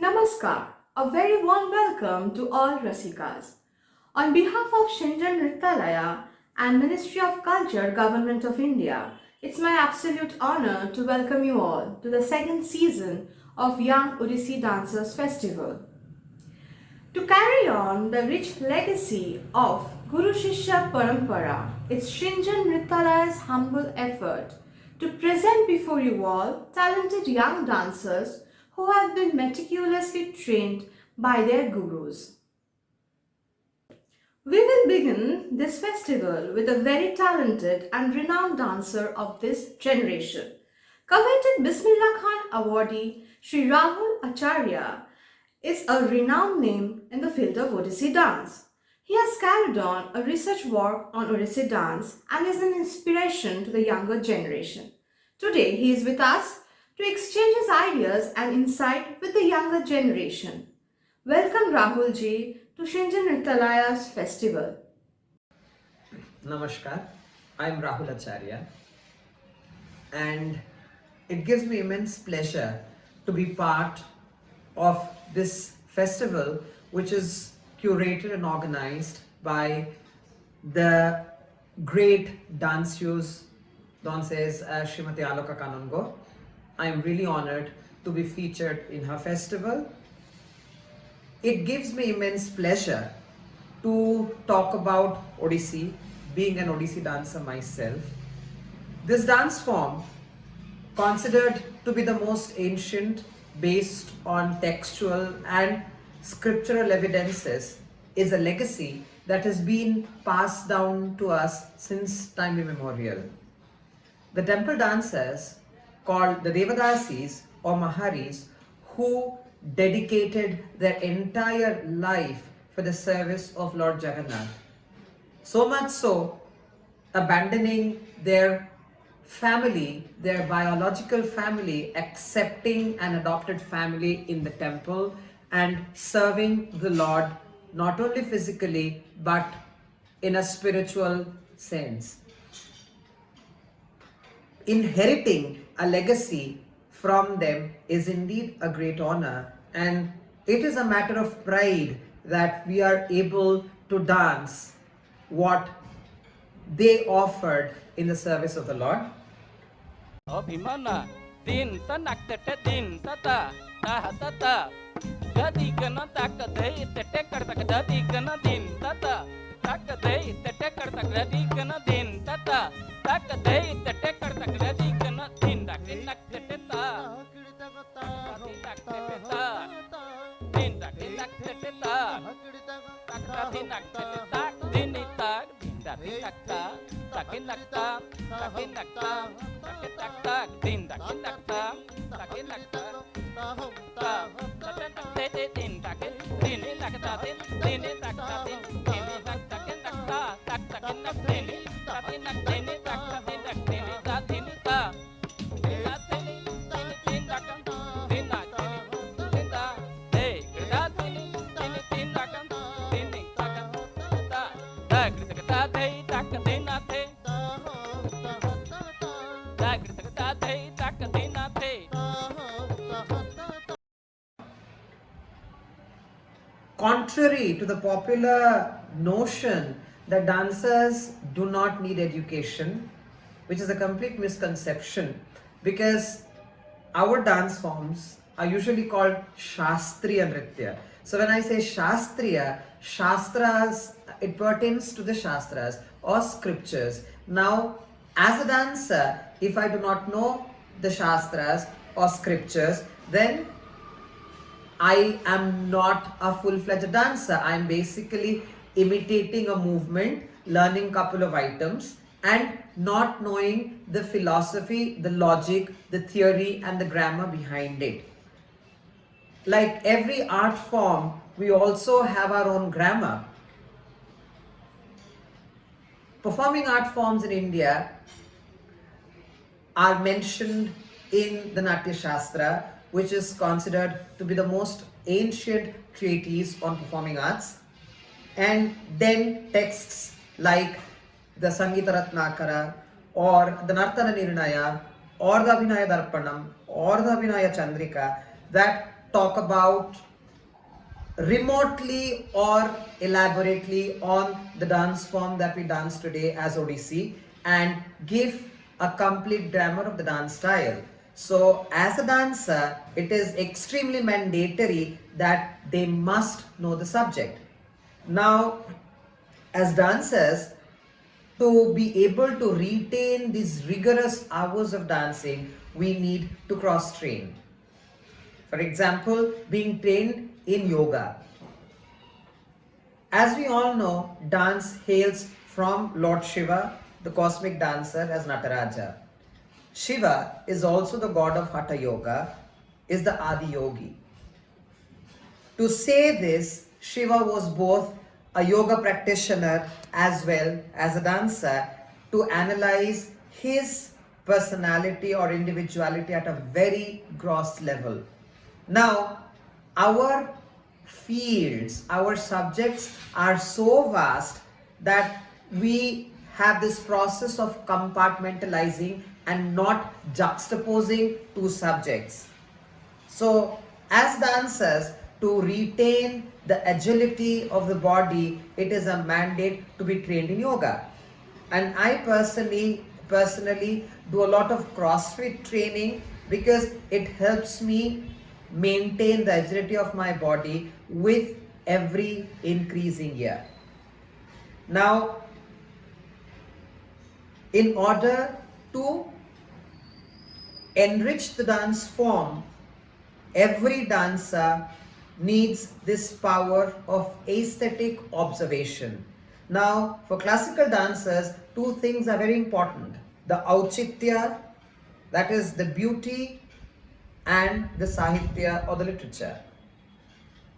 Namaskar, a very warm welcome to all Rasikas. On behalf of Shinjan Nrityalaya and Ministry of Culture, Government of India, it's my absolute honor to welcome you all to the second season of Young Odissi Dancers Festival. To carry on the rich legacy of Guru Shishya Parampara, it's Shinjan Nrityalaya's humble effort to present before you all talented young dancers who have been meticulously trained by their gurus. We will begin this festival with a very talented and renowned dancer of this generation. Coveted Bismillah Khan awardee Sri Rahul Acharya is a renowned name in the field of Odissi dance. He has carried on a research work on Odissi dance and is an inspiration to the younger generation. Today he is with us to exchange his ideas and insight with the younger generation. Welcome Rahul ji to Shinjan Nrityalaya's festival. Namaskar, I'm Rahul Acharya, and it gives me immense pleasure to be part of this festival, which is curated and organized by the great danseuse, dances Srimati Aloka Kanungo. I am really honored to be featured in her festival. It gives me immense pleasure to talk about Odissi, being an Odissi dancer myself. This dance form, considered to be the most ancient based on textual and scriptural evidences, is a legacy that has been passed down to us since time immemorial. The temple dancers, called the Devadasis or Maharis, who dedicated their entire life for the service of Lord Jagannath. So much so, abandoning their family, their biological family, accepting an adopted family in the temple and serving the Lord not only physically but in a spiritual sense. Inheriting a legacy from them is indeed a great honor, and it is a matter of pride that we are able to dance what they offered in the service of the Lord. Abhimana tin tanak tete tin tata taha tata gadi gana taka dei tete kartak dadi gana tin tata taka dei tete kartak dadi gana tin tata taka dei tete kartak dadi gana tin dak tinak tete ta tinak tete ta tin dak tinak tete ta tak tinak tete tak dinita dinda tinak ta takinak ta takinak ta takinak ta dinda kinak ta takinak ta hum ta takinak tete din takin dini tak ta tin dini tak ta tin dini tak takinak ta tak takinak dini takinak dini tak takinak dini ta dini ta dina dini dini din tak dina dini dinda hey kita dini dini din tak dini tak ta tak kita dei tak dina te tak kita dei tak dina te. Contrary to the popular notion that dancers do not need education, which is a complete misconception, because our dance forms are usually called Shastriya Nritya. So when I say Shastriya, Shastras, it pertains to the Shastras or scriptures. Now, as a dancer, if I do not know the Shastras or scriptures, then I am not a full-fledged dancer. I am basically imitating a movement, learning couple of items and not knowing the philosophy, the logic, the theory and the grammar behind it. Like every art form, we also have our own grammar. Performing art forms in India are mentioned in the Natya Shastra, which is considered to be the most ancient treatise on performing arts. And then texts like the Sangita Ratnakara or the Nartana Nirnaya or the Abhinaya Darpanam or the Abhinaya Chandrika that talk about remotely or elaborately on the dance form that we dance today as Odissi and give a complete grammar of the dance style. So as a dancer, it is extremely mandatory that they must know the subject. Now, as dancers, to be able to retain these rigorous hours of dancing, we need to cross train. For example, being trained in yoga. As we all know, dance hails from Lord Shiva, the cosmic dancer, as Nataraja. Shiva is also the god of Hatha Yoga, is the Adi Yogi. To say this, Shiva was both a yoga practitioner as well as a dancer to analyze his personality or individuality at a very gross level. Now, our fields, our subjects are so vast that we have this process of compartmentalizing and not juxtaposing two subjects. So, as dancers, to retain the agility of the body, it is a mandate to be trained in yoga. And I personally do a lot of CrossFit training because it helps me maintain the agility of my body with every increasing year. Now, in order to enrich the dance form, every dancer needs this power of aesthetic observation. Now, for classical dancers, two things are very important. The auchitya, that is the beauty, and the sahitya or the literature.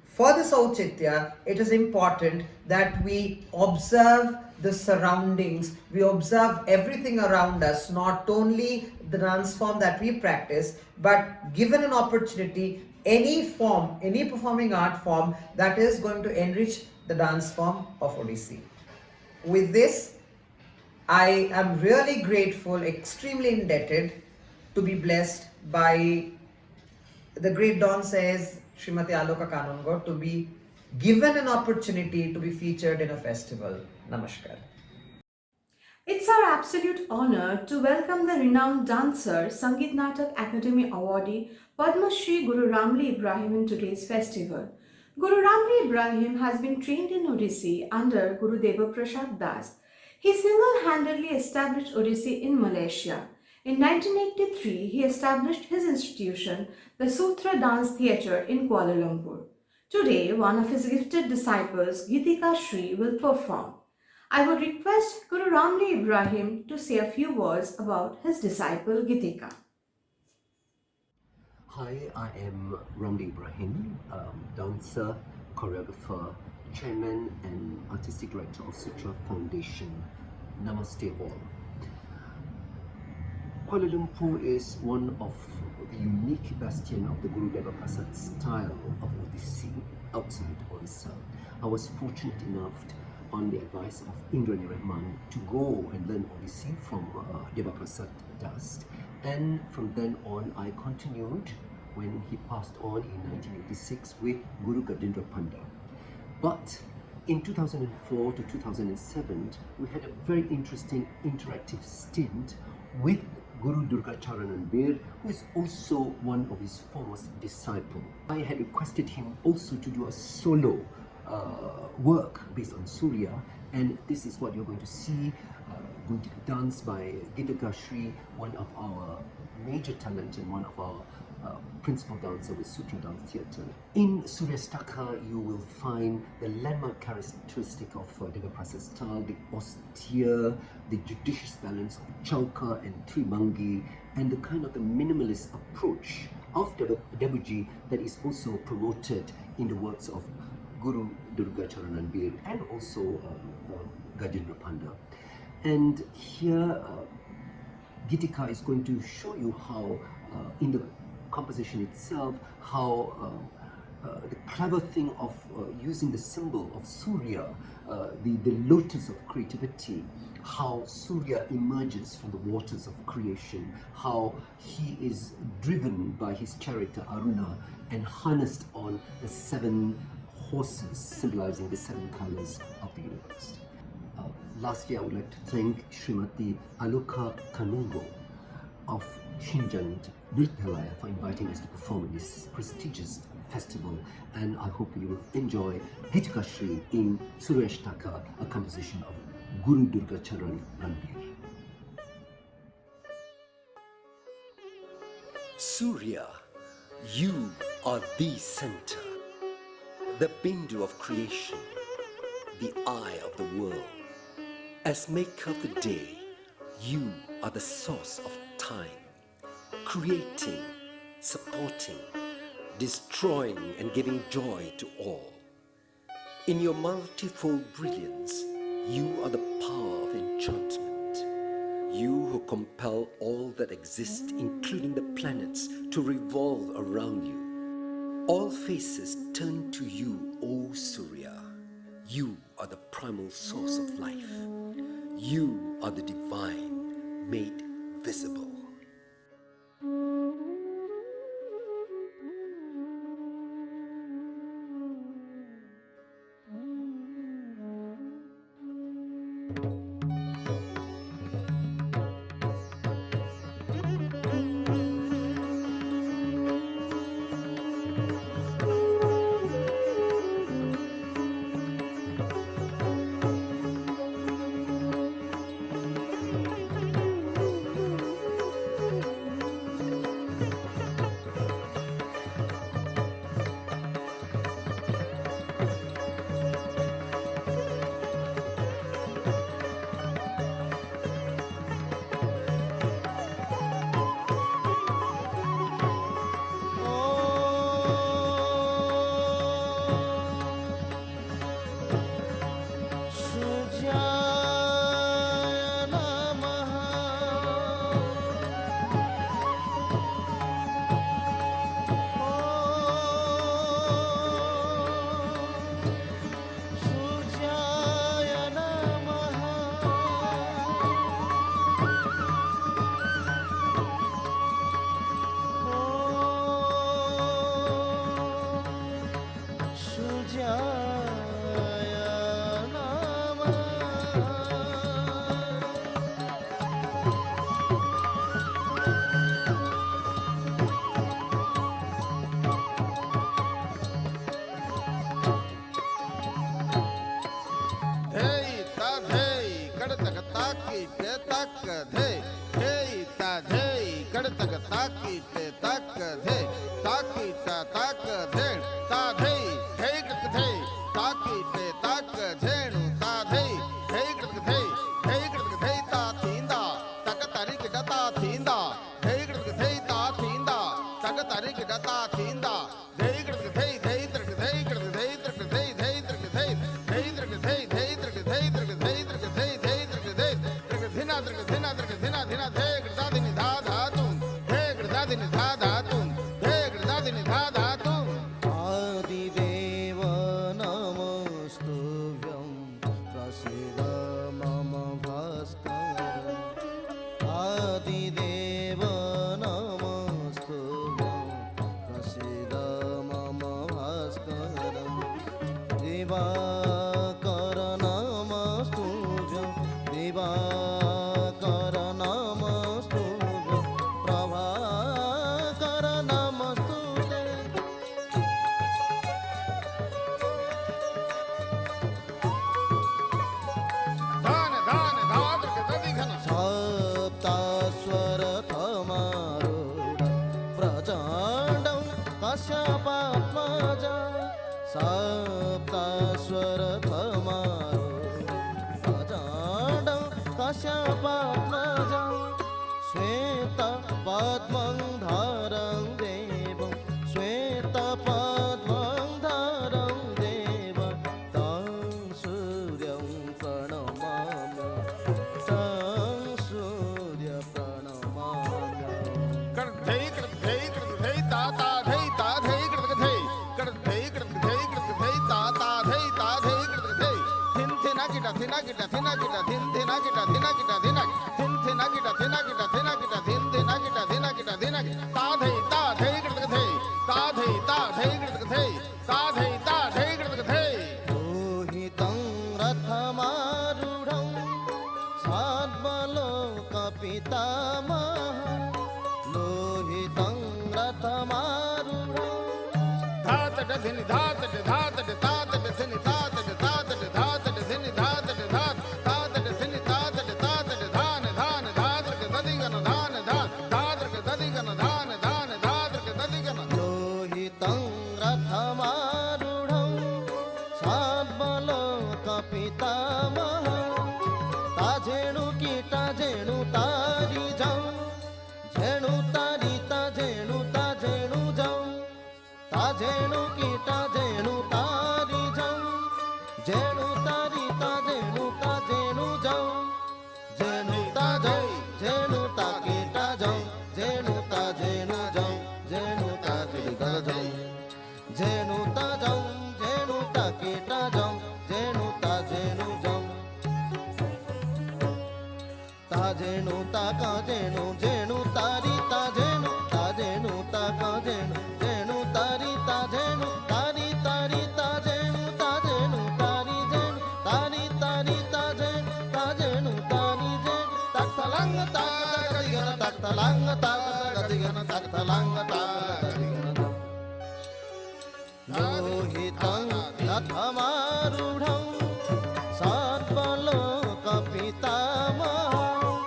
For this auchitya, it is important that we observe the surroundings, we observe everything around us, not only the dance form that we practice, but given an opportunity, any form, any performing art form that is going to enrich the dance form of Odissi. With this, I am really grateful, extremely indebted to be blessed by the great Don says, Srimati Aloka Kanungo, to be given an opportunity to be featured in a festival. Namaskar. It's our absolute honor to welcome the renowned dancer, Sangeet Natak Academy awardee Padma Shri Guru Ramli Ibrahim in today's festival. Guru Ramli Ibrahim has been trained in Odissi under Guru Deva Prasad Das. He single-handedly established Odissi in Malaysia. In 1983, he established his institution, the Sutra Dance Theatre in Kuala Lumpur. Today, one of his gifted disciples, Gitika Shri, will perform. I would request Guru Ramli Ibrahim to say a few words about his disciple Gitika. Hi, I am Ramli Ibrahim, dancer, choreographer, chairman and artistic director of Sutra Foundation. Namaste all. Kuala Lumpur is one of the unique bastion of the Guru Deva Prasad style of Odissi outside Orissa. I was fortunate enough on the advice of Indrani Rahman to go and learn Odissi from Deva Prasad Das, and from then on I continued when he passed on in 1986 with Guru Gajendra Panda. But in 2004 to 2007, we had a very interesting interactive stint with Guru Durgacharan Bir, who is also one of his foremost disciples. I had requested him also to do a solo work based on Surya, and this is what you're going to see, going to be danced by Gitika Shri, one of our major talent and one of our principal dancer with Sutra Dance Theatre. In Suryastaka, you will find the landmark characteristic of Deva Prasad style, the austere, the judicious balance of Chauka and Tribangi, and the kind of the minimalist approach of Debuji that is also promoted in the works of Guru Durgacharan Bir and also Gajendra Panda. And here Gitika is going to show you how in the composition itself, how the clever thing of using the symbol of Surya, the lotus of creativity, how Surya emerges from the waters of creation, how he is driven by his charioteer Aruna and harnessed on the 7 horses symbolizing the 7 colors of the universe. Lastly, I would like to thank Srimati Aloka Kanungo of Shinjan Nirthalaya for inviting us to perform in this prestigious festival, and I hope you will enjoy Gitikashri in Sureshtaka, a composition of Guru Durga Charan Ranbir. Surya, you are the center, the Bindu of creation, the eye of the world. As maker of the day, you are the source of time, creating, supporting, destroying and giving joy to all. In your multifold brilliance, you are the power of enchantment. You who compel all that exists, including the planets, to revolve around you. All faces turn to you, O Surya. You are the primal source of life. You are the divine made visible. thina kita thina kita thin thina kita thina kita thina thin thina kita thina kita thina kita thin thina kita thina kita thina ta thei kita thei ta thei kita thei ta thei kita thei लोहितं रथमारूढं साद्वलोकपितामहं लोहितं रथमारूढं धात धनि धात तात धनि तात धात धनि धात धात धनि तात धान धात दधिगन धान धात दधिगन धान धात दधिगन लोहितं रथमारूढं साद्वलोकपितामहं ताजेणु कीटा जेणु तारी जाऊं जेणु तारी ताजेणु ताजेणु जाऊं ताजेणु कीटा जेणु तारी जाऊं जेणु तारी ताजेणु ताजेणु जाऊं जेणु ताजौ जेणु ता कीटा जाऊं जेणु ताजेणु जाऊं जेणु ताजेणु जाऊं जेणु ताजौ जेणु ता कीटा जाऊं जेणु ताजेणु जाऊं ताजेणु ताका जेणु जेणु तारी ताजेणु ताजेणु ताका जेणु जेणु तारी ताजेणु तारी तारी ताजेणु ताजेणु तारी जेणु तारी तारी ताजेणु ताजेणु तारी जेणु तक्तलंग तागदिगन तक्तलंग तागदिगन तक्तलंग तागदिगन लोहितं रथमारूढं साद्वलोकपितामहं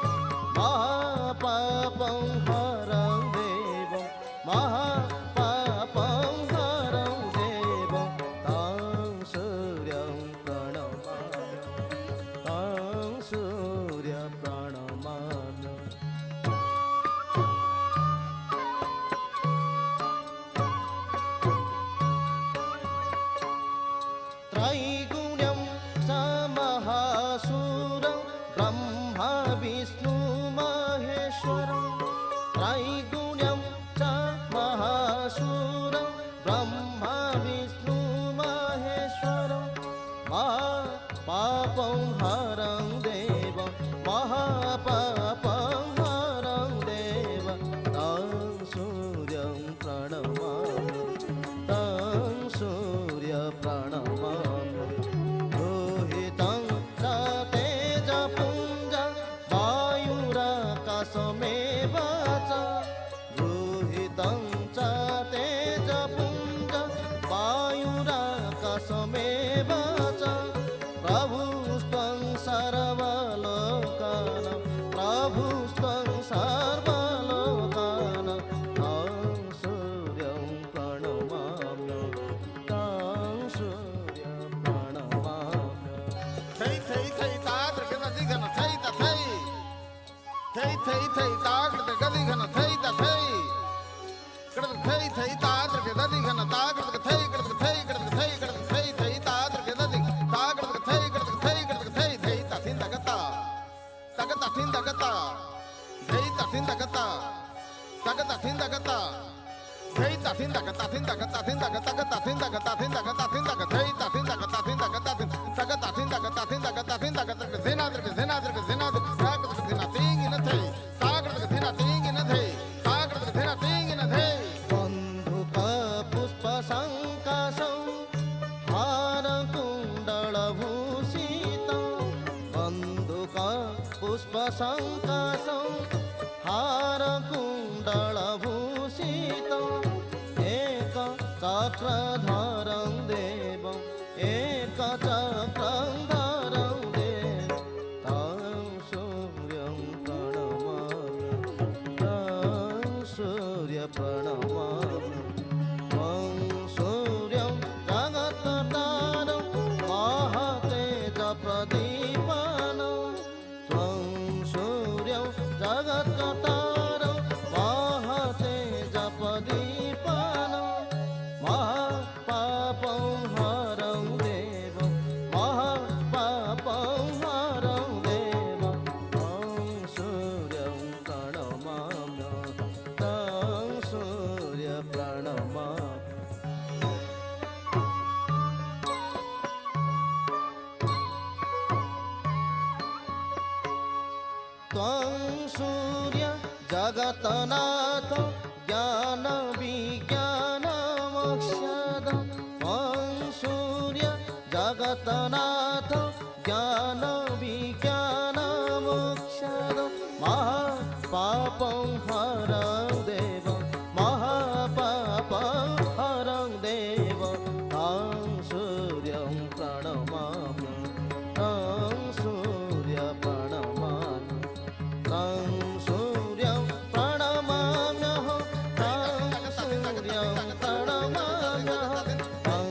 महापापं हरं देवं महापापं हरं देवं तं सूर्यं प्रणमामि तं सूर्य प्रणमामि त्रैगुण्यं च महासूरं ब्रह्मा विष्णु महेश्वरं त्रैगुण्यं च महासूरं ब्रह्मा विष्णु महेश्वरं महापापं हरं देवं महापापं हरं देवं तं सूर्यं प्रणमामि तं सूर्य प्रणमामि लोहितं च तेजपुञ्जं वायुराकाशमेव च लोहितं च तेजपुञ्जं वायुराकाशमेव च प्रभुस्त्वं सर्वलोकानां प्रभुस्त्वं सर्वलोकानां तं सूर्यं प्रणमामि तं सूर्य प्रणमामि थै तात गदिगन थै ता थै तात गदिगन थै ता थै थै तात गदिगन तात थै थै तात गदिग तात थै ता थिंदा गता तगता थिंदा गता थै ता थिंदा गता तगता थिंदा गता थै ता थिंदा गता थिंदा गता थिंदा गता गता थिंदा गता थिंदा गता थिंदा गता थै ता थिंदा गता थिंदा गता तगता थिंदा गता थिंदा गता थिंदा गता zenadir taगत थिना तिंग न थै तागत थिना तिंग न थै तागत थिना तिंग न थै बन्धुक पुष्प संकाशं हारकुण्डलभूषितं बन्धुक पुष्प संकाशं हारकुण्डलभूषितं एकचक्रधरं देवं एकचक्रं धरं देवं तं सूर्यं प्रणमामि तं सूर्य प्रणमामि तं सूर्यं जगत्कर्तारं महातेजप्रदीपनं त्वं सूर्यं जगत्कर्तारं महातेजप्रदीपनं त्वं सूर्य जगतनाथ ज्ञान विज्ञानमोक्षद त्वं सूर्य जगतनाथ ज्ञान विज्ञानमोक्षद महापापं हरं देव महापापं हरं देव तं सूर्यं प्रणमामि तं सूर्य प्रणमामि तं सूर्यं प्रणमाम्यहं तं सूर्यं प्रणमाम्यहं तं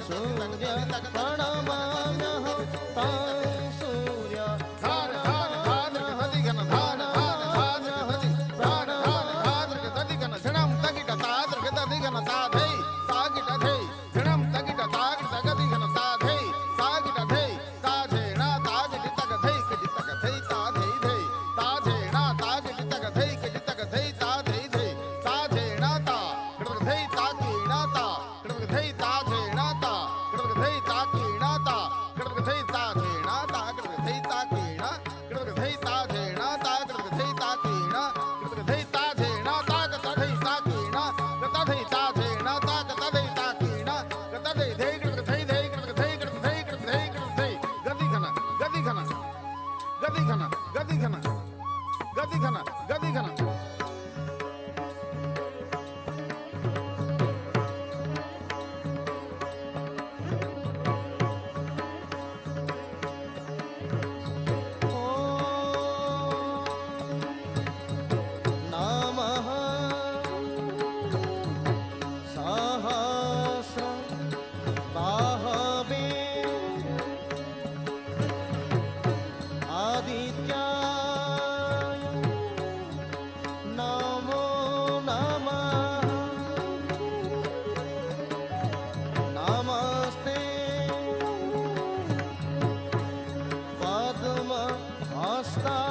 सूर्यं प्रणमाम्यहं तं सूर्य धान धान धान नदी गण धान धान धान नदी धान धान धान नदी गण झणम तगिट ताद्र गदी गण ताधै तागिट धै झणम तगिट तागिट गदी गण ताधै तागिट धै ताझेणा तागिट तग धै कजि तग धै ताधै धै ताझेणा तागिट तग धै कजि तग धै ताधै धै ताझेणा ता गड़ धै ताकीणा ता गड़ धै ताझेणा ता गड़ धै ताकीणा ता गड़ धै ताझेणा ता गड़ धै ताकीणा गड़ धै ताझेणा ता गड़ धै ताकीणा गड़ धै ताझेणा ता गड़ धै ताकीणा गड़ धै ताझेणा ता गड़ धै ताकीणा गड़ धै धै गड़ धै धै गड़ धै गड़ धै गड़ धै गड़ धै गदी घना गदी घना गदी घना गदी घना गदी घना गदी घना नमः सहस्र बाहवे आदित्याय नमो नमः नमस्ते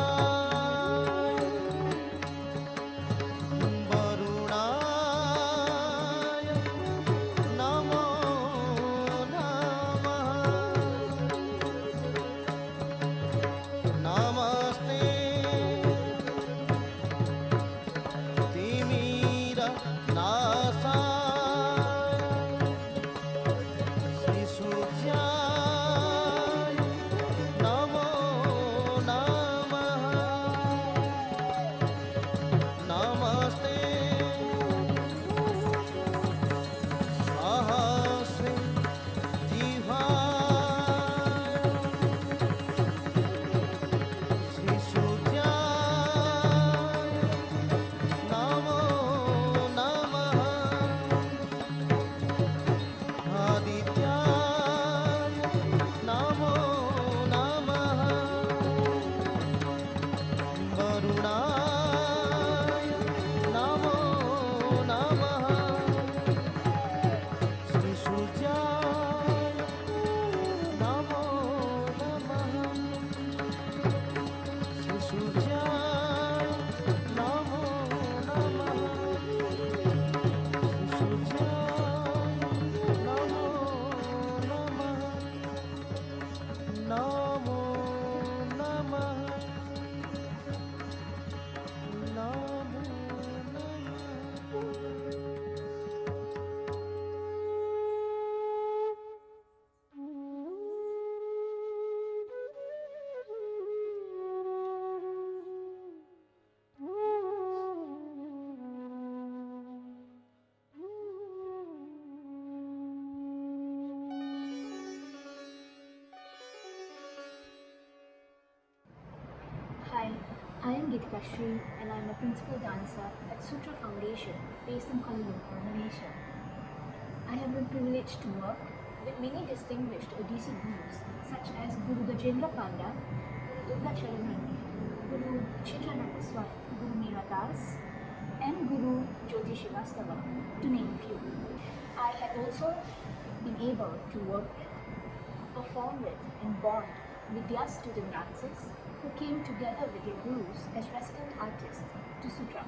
पद्महस्ताय वरुणाय नमो नमः नमस्ते तिमिरनाशाय श्रीसूर्याय नमो नमः नमस्ते सहस्रे जिह्वाय श्रीसूर्याय नमो नमः आदित्याय नमो नमः वरुणाय नमो नमः श्रीसूर्याय नमो नमः श्रीसूर्याय नमो नमः श्रीसूर्याय नमो नमः नमो नमः नमो Hi, I am Gitika Sri and I am a principal dancer at Sutra Foundation based in Kuala Lumpur, Malaysia. I have been privileged to work with many distinguished Odissi gurus such as Guru Gajendra Panda, Guru Durga Charan, Guru Chitrananda Swami, Guru Meera Das, and Guru Jyoti Srivastava, to name a few. I have also been able to work with, perform with, and bond with their student dancers who came together with their gurus as resident artists to Sutra.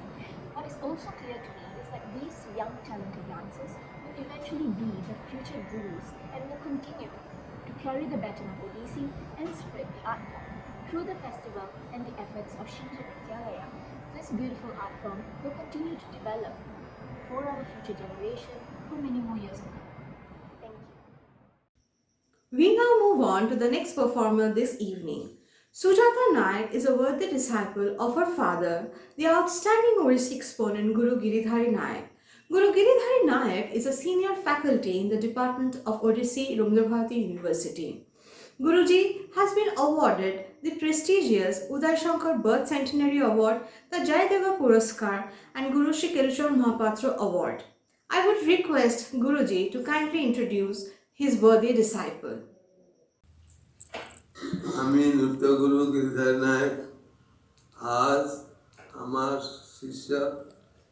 What is also clear to me is that these young talented dancers will eventually be the future gurus and will continue to carry the baton of Odissi and spread the art form Through the festival and the efforts of Shinja Vidyalaya, this beautiful art form will continue to develop for our future generation for many more years to come. Thank you. We now move on to the next performer this evening. Sujata Nayak is a worthy disciple of her father, the outstanding Odissi exponent Guru Giridhari Nayak. Guru Giridhari Nayak is a senior faculty in the Department of Odissi, Rabindrabharati University. Guruji has been awarded the prestigious Uday Shankar Birth Centenary Award, the Jayadeva Puraskar, and Guru Shri Kelucharan Mahapatra Award. I would request Guruji to kindly introduce his worthy disciple. আমি নৃত্যগুরু গিরিধর নায়ক আজ আমার শিষ্য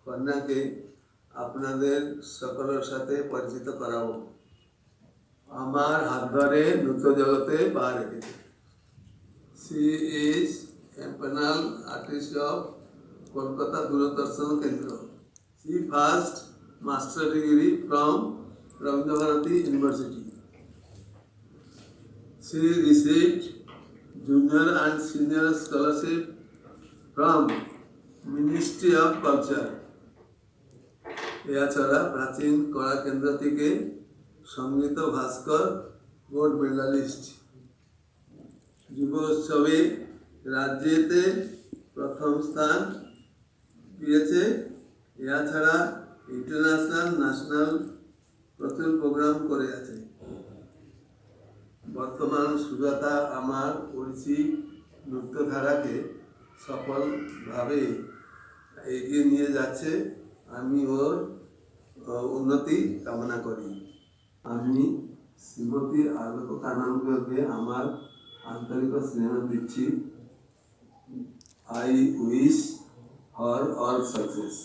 কন্যাকে আপনাদের সকলের সাথে পরিচিত করাবো। আমার হাত ধরে নৃত্য জগতে পা রেখেছে। She is a panel artist of Kolkata Doordarshan Kendra. She first master degree from Rabindrabharati University. She received junior and senior scholarship from Ministry of Culture. এছাড়া প্রাচীন কলা কেন্দ্র থেকে সঙ্গীত ভাস্কর গোল্ড মেডালিস্ট। যুব উৎসবে রাজ্যেতে প্রথম স্থান পেয়েছে। এছাড়া ইন্টারন্যাশনাল ন্যাশনাল প্রচুর প্রোগ্রাম করে আছে। বর্তমান সুজাতা আমার ওড়িশি নৃত্যধারাকে সফলভাবে এগিয়ে নিয়ে যাচ্ছে। আমি ওর উন্নতি কামনা করি। আমি শ্রীমতী আলোকানন্দকে আমার আন্তরিক স্নেহ দিচ্ছি। I wish Har all success.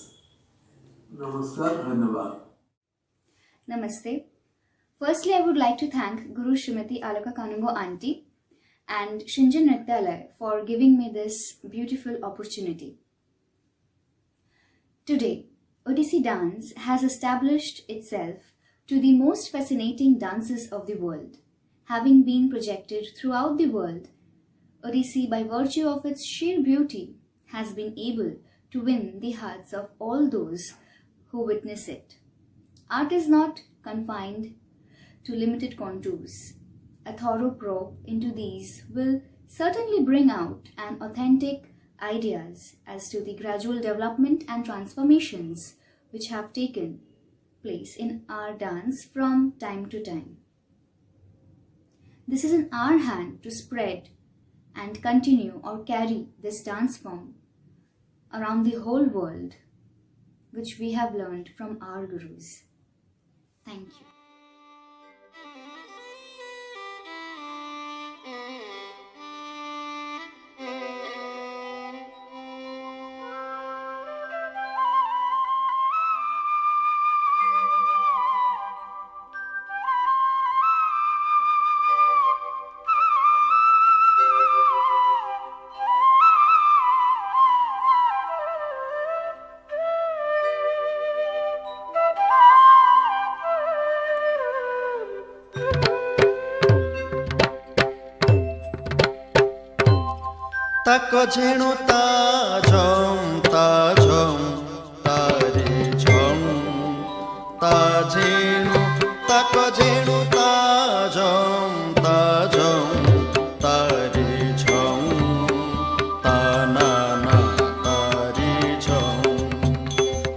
নমস্কার, ধন্যবাদ। Namaste. Firstly, I would like to thank Guru Srimati Alaka Kanungo Auntie and Shinjan Nrityalaya for giving me this beautiful opportunity. Today, Odissi dance has established itself to the most fascinating dances of the world. Having been projected throughout the world, Odissi, by virtue of its sheer beauty, has been able to win the hearts of all those who witness it. Art is not confined to limited contours. A thorough probe into these will certainly bring out an authentic ideas as to the gradual development and transformations which have taken place in our dance from time to time. This is in our hand to spread and continue or carry this dance form around the whole world, which we have learned from our gurus. Thank you. তাক ঝেণু তাজম তাজম তারে ঝম তা ঝেণু তাক ঝেণু তাজম তাজম তারে ঝম তা না না তারে ঝম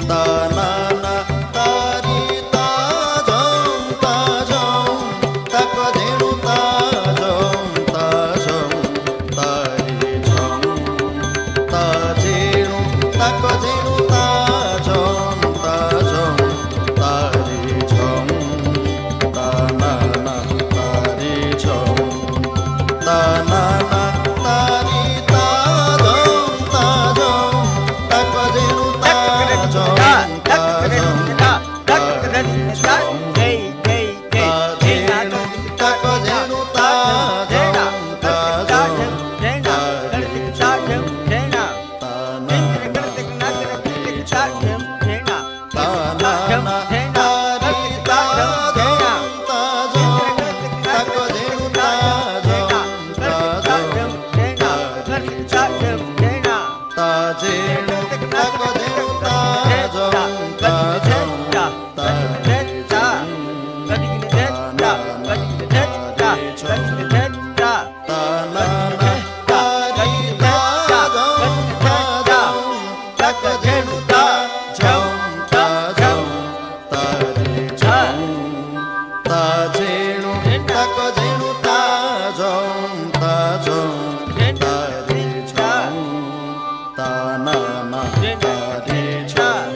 তা না না তারি তাজম তাজম তাক ঝেণু তাজম তাজম তারে ঝম তা ঝেণু তাক ঝেণু তাজম তাজম তারে ঝম ताजेणु तकजेणु ताजं ताजं तारे जं तानाना तारी ताजं ताजं तकजेणु ताजं ताजं तारे जं ताजेणु तकजेणु ताजं ताजं तारे जं तानाना तारे जं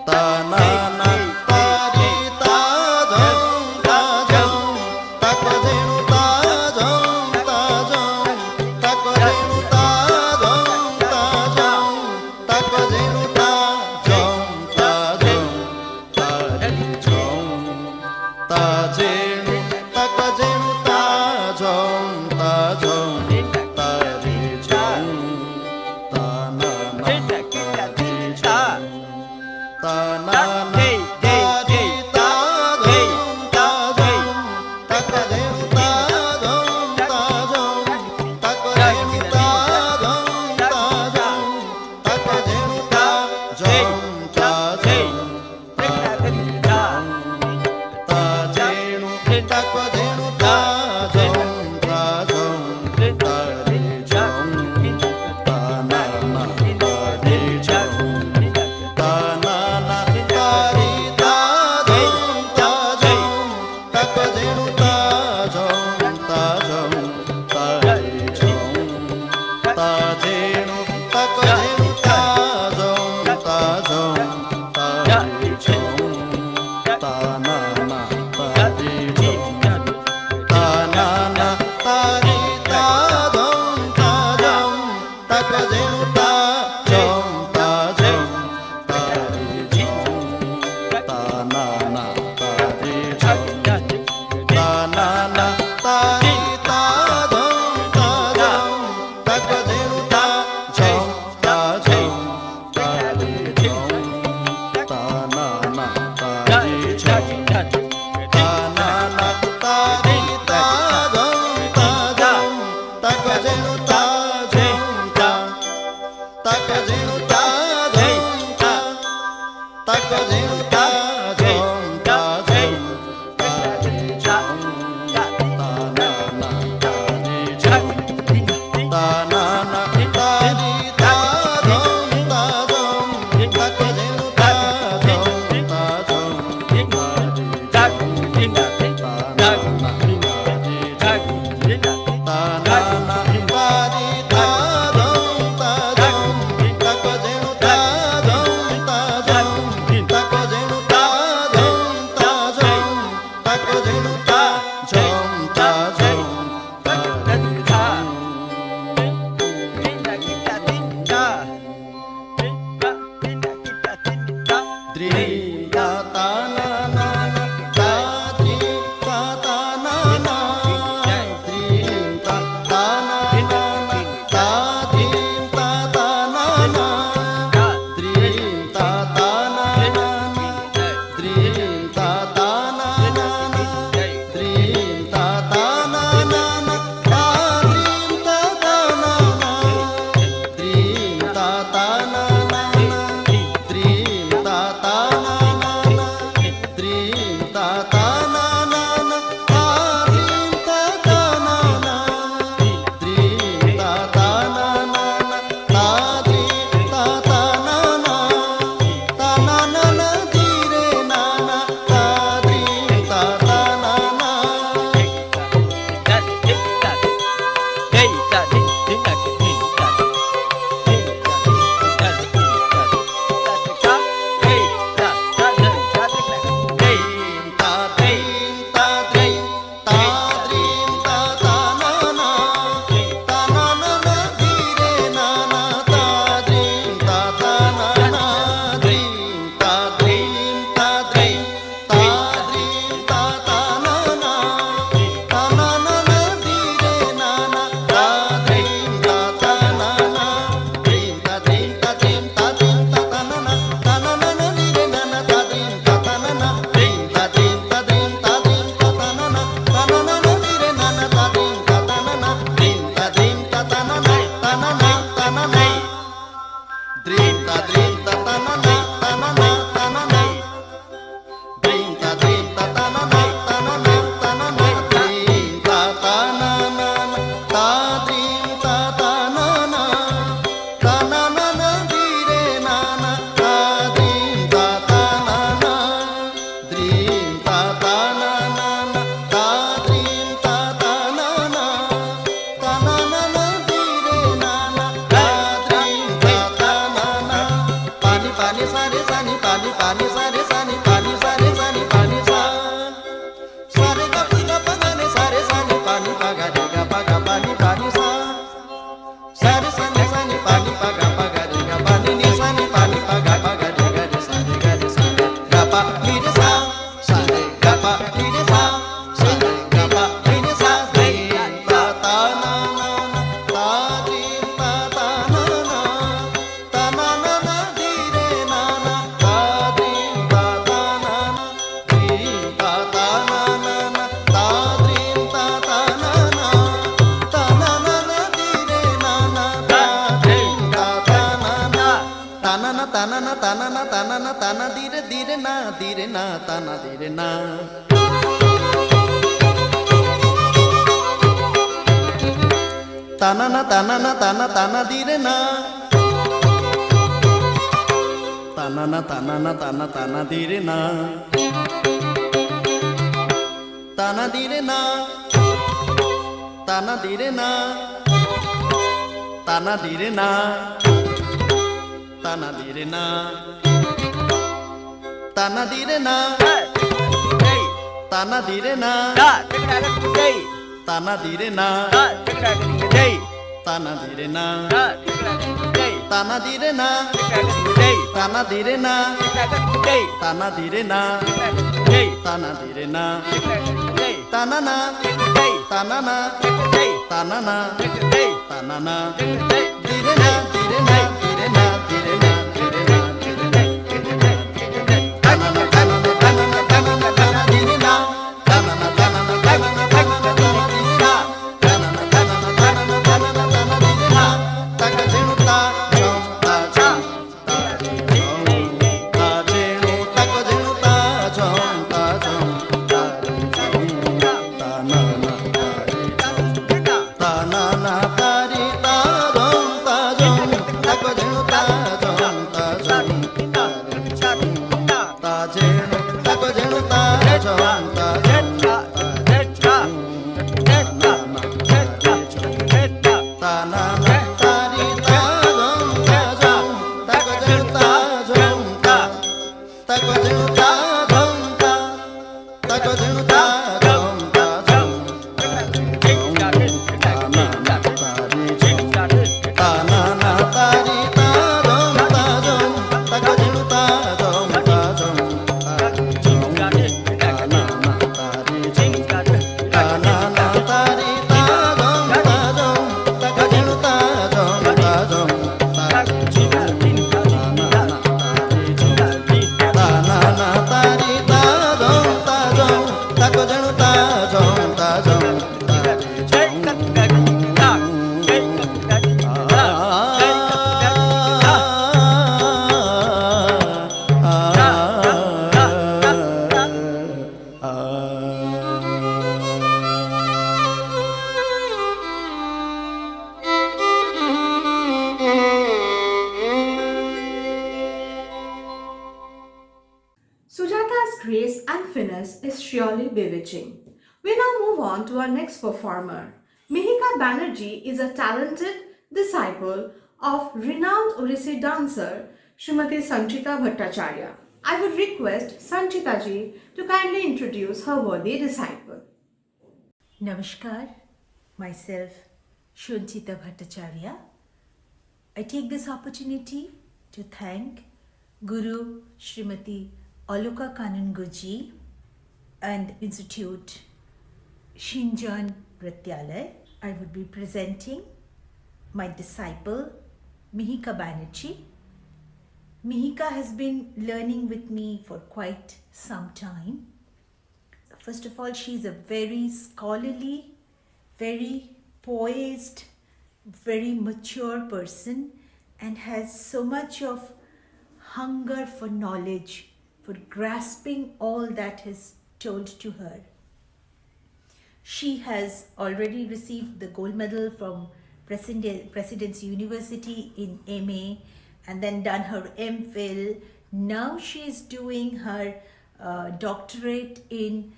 तानाना तारी ताजं ताजं तकजेणु ताजं ताजं तकजेणु ताजं ताजं तकजेणु ताजं ताजं तारे जं ताजेणु तकजेणु ताजं ताजं तारे जं तानाना तारे जं तानाना तारी ताजं ताजं तकजेणु ताजं ताजं तकजेणु ताजं ताजं तकजेणु ताजं ताजं ताजेणु तकजेणु ताजं ताजं तारे जं तानाना तारे जं तानाना तारी ताजं ताजं तकजेणु ताजं ताजं तारे जं ताजेणु तकजेणु ताजं ताजं तारे जं तानाना तारे जं तानाना तारी ताजं ताजं तकजेणु ताजं ताजं तारे जं तानाना तारे जं तानाना तारी ताजं ताजं तकजेणु ताजं ताजं तारे जं तानाना तारे जं तानाना तारी ताजं ताजं तकजेणु ताजं तकजेणु ताजं तकजेणु ताजं ताजं तारे जं तानाना तारे जं तानाना तारी ताजं ताजं तकजेणु ताजं ताजं तारे जं तानाना तारे जं तानाना तारी ni sa re sa ni pa ni sa re sa ni pa ni sa re sa ni pa ni sa sa re ga pa ga ni sa re sa ni pa ni pa ga re ga pa ni pa ni sa sa re sa ni pa ni pa ga re ga pa ni sa ni pa ni pa ga re ga re sa re ga pa ni re sa re ga pa ni re sa re ga pa ni re sa re ta ta na na ta di ta ta na na ta na na na di re na na ta di ta ta na na di ta ta na na na ta di ta ta na na ta na na na di re na na ta di ta ta na na ta na na ta na na ta na na ta na na ta na di re na ta na di re na ta na na ta na na ta na di re na ta na na ta na na ta na di re na ta na di re na ta na di re na ta na di re na ta na di re na ta na di re na ta na di re na ta na di re na ta na di re na ta na di re na ta na di re na ta na di re na ta na di re na ta na na ta na na ta na na ta na na di re na di re na di re na di re na di re na ta na na ta na na ta na na ta na na ta na di re na ta na na ta na na ta na na ta na na ta na di re na ta na na ta na na ta na na ta na na ta na di re na ta ka jenu ta jom ta jom ta jenu ta ka jenu ta jom ta jom ta ta na na ta ri jom ta na na ta ri ta jom ta jom ta ka jenu ta jom ta jom ta jenu ta ka jenu ta jom ta jom ta na na ta ri ta jom ta jom ta ka jenu ta jom ta ta ka jenu ta jom ta ta ka jenu ta jom ta jom ta na na ta ri jom ta na na ta ri ta jom ta jom ta ka jenu ta jom ta jom ta jom ta na na ta ri jom ta na na ta ri ta jom ta jom ta ka jenu ta jom ta jom ta jom ta na na ta ri jom ta na na ta ri ta jom ta jom ta ka jenu ta jom ta jom ta ri Sujata's grace and finesse is surely bewitching. We now move on to our next performer. Mihika Banerjee is a talented disciple of renowned Odissi dancer Srimati Sanchita Bhattacharya. I would request Sanchita ji to kindly introduce her worthy disciple. Namaskar, myself Sanchita Bhattacharya. I take this opportunity to thank Guru Srimati Aluka Kanungoji and Institute Shinjan Nrityalaya. I would be presenting my disciple Mihika Banerjee. Mihika has been learning with me for quite some time. First of all, she is a very scholarly, very poised, very mature person and has so much of hunger for knowledge, for grasping all that is told to her. She has already received the gold medal from President's University in MA and then done her MPhil. Now she is doing her doctorate in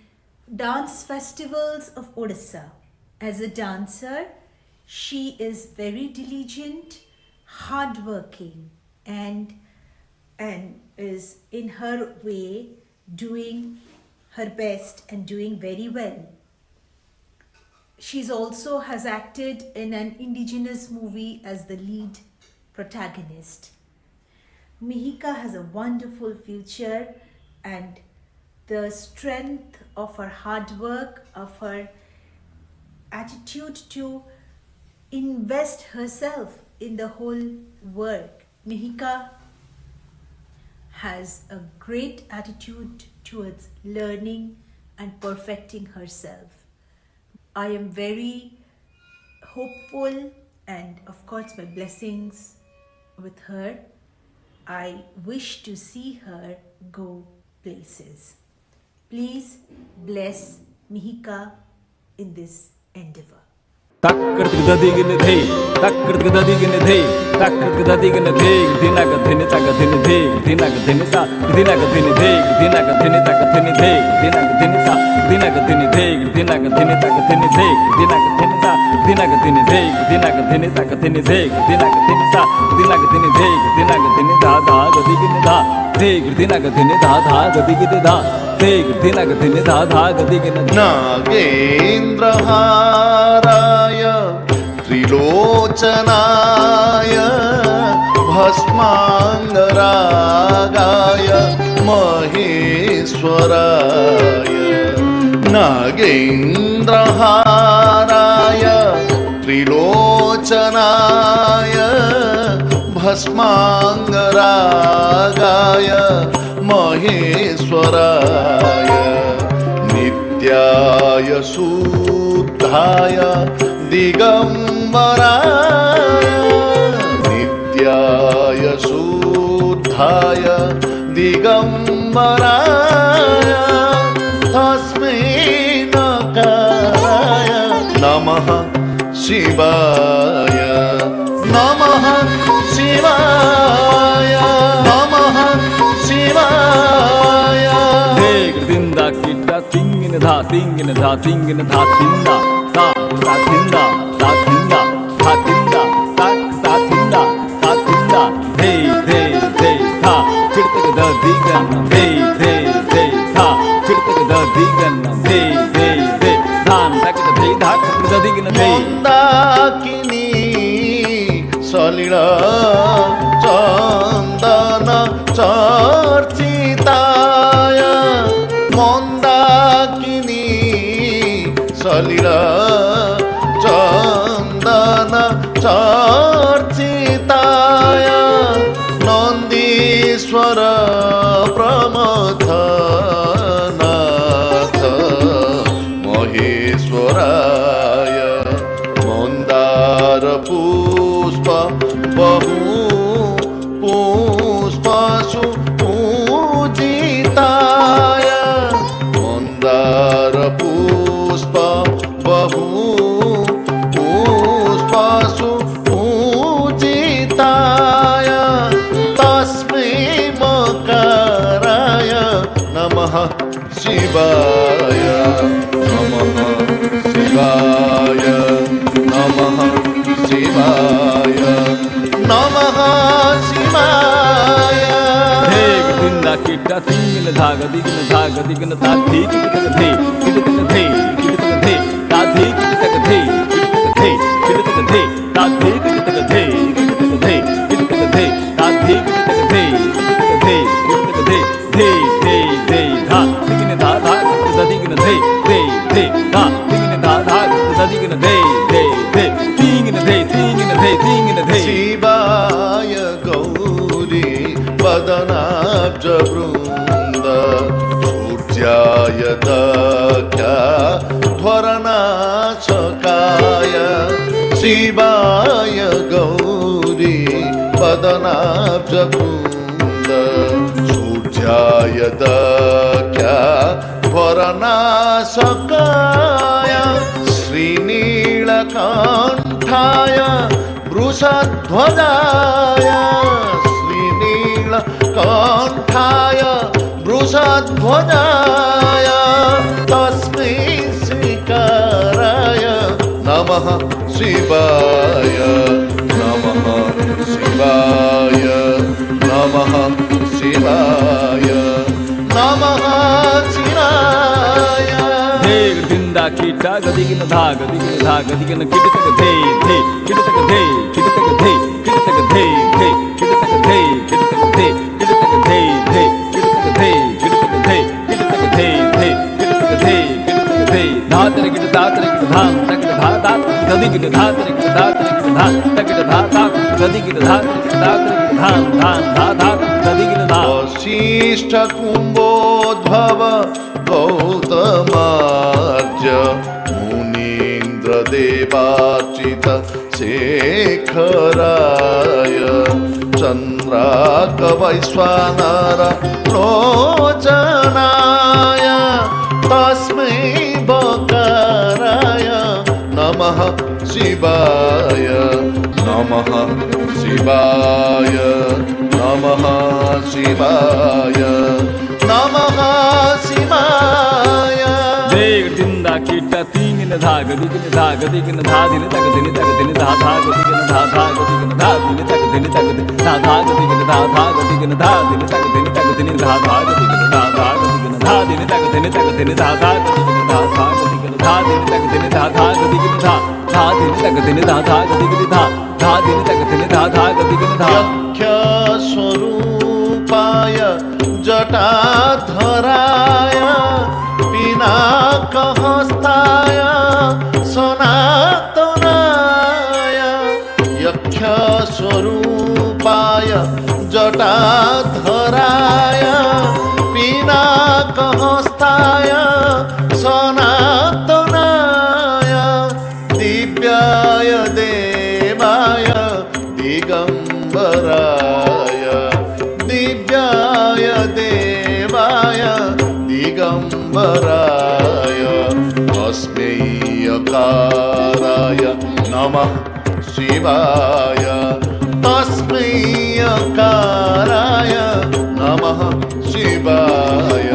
dance festivals of Odisha. As a dancer, she is very diligent, hardworking, and and is in her way doing her best and doing very well. She's also has acted in an indigenous movie as the lead protagonist. Mihika has a wonderful future, and the strength of her hard work, of her attitude to invest herself in the whole work. Mihika has a great attitude towards learning and perfecting herself. I am very hopeful, and of course my blessings with her. I wish to see her go places. Please bless Mihika in this endeavor. Takkirtik dadigin dhey, takkirtik dadigin dhey, takkirtik dadigin dhey, dinaga dhini taga dhini dhey, dinaga dhini ta, dinaga dhini dhey, dinaga dhini taga dhini dhey, dinaga dhini ta, dinaga dhini dhey, dinaga dhini taga dhini dhey, dinaga dhini ta, dinaga dhini dhey, dinaga dhini taga dhini dhey, dinaga dhini ta, dinaga dhini dhey, dinaga dhini da da gadigin da, dhey, dinaga dhini da da gadigin da, dhey, dinaga dhini da da gadigin da. नागेन्द्रहाराय त्रिलोचनाय भस्माङ्गरागाय महेश्वराय नागेन्द्रहाराय त्रिलोचनाय भस्माङ्गरागाय महेश्वराय नित्याय शुद्धाय दिगम्बराय नित्याय शुद्धाय दिगम्बराय तस्मै नकाराय नमः शिवाय नमः शिवाय नमः शिवाय Dinda kita tingin da tingin da tingin da tinda ta ta tinda ta tinda ta tinda ta ta tinda ta tinda hey hey hey ta kirtak da digan hey hey hey ta kirtak da digan hey hey hey dhan tak da hey da kirtak da digan hey Mandakini Salila चन्दन चर्चिताय मंदाकिनी सलिला चन्दन चर्चिताय नन्दीश्वर प्रमथनाथ महेश्वराय मंदार पुष्प बहु पुष्पसु पूजिताय मंदार पुष्प बहु पुष्पसु पूजिताय तस्मै मकाराय नमः शिवाय नमः शिवाय नमः शिवाय नमः शिवाय dinda kita tingin da gadigin ta thik kita the kita the kita the ta thik kita the kita the ta thik kita the kita the kita the ta thik kita the kita the the da digin da da digin the da digin da da digin the tingin the शिवाय गौरी वदनाब्ज वृन्द सूर्याय दख्या ध्वरनाशकाय शिवाय गौरी वदनाब्ज वृन्द सूर्याय दख्या ध्वरनाशकाय श्रीनीलकण्ठाय वृषध्वजाय श्रीनीलकण्ठाय वृषध्वजाय तस्मै श्रीकाराय नमः शिवाय नमः शिवाय नमः ga gadi gina dha gadi gina kid tak the kid tak the kid tak the kid tak the kid tak the kid tak the kid tak the kid tak the kid tak the kid tak the kid tak the dha tar kid dham tak dha dha gadi gina dha tar kid dha tak dha dha gadi gina dha tar dham dham dha dha gadi gina dha Vasishtha कुम्भोद्भव गौतमार्य मुनीन्द्र देवार्चित शेखराय चन्द्राक वैश्वानर लोचनाय तस्मै बकाराय नमः शिवाय नमः शिवाय नमः शिवाय नमः शिवाय देग दिंदा कीटा तीन धा गदी धा दिन तक दिन धा गदी धा गदी धा दिन तक धा गदी धा गदी दिन तक दिन धा गदी धा दिन तक धा गदी धा दिन तक धा गदी धा दिन तक गदी धा दिन तक गदी धा दिन तक गदी धा यख्य स्वरूपाय जटाधराय पिनाकहस्ताय सनातनाय यख्य स्वरूपाय जटाधराय पिनाकहस्ताय सनातनाय दिव्याय देवाय दिगंबराय दिव्याय देवाय दिगंबराय अस्मै अकाराय नमः शिवाय तस्मै अकाराय नमः शिवाय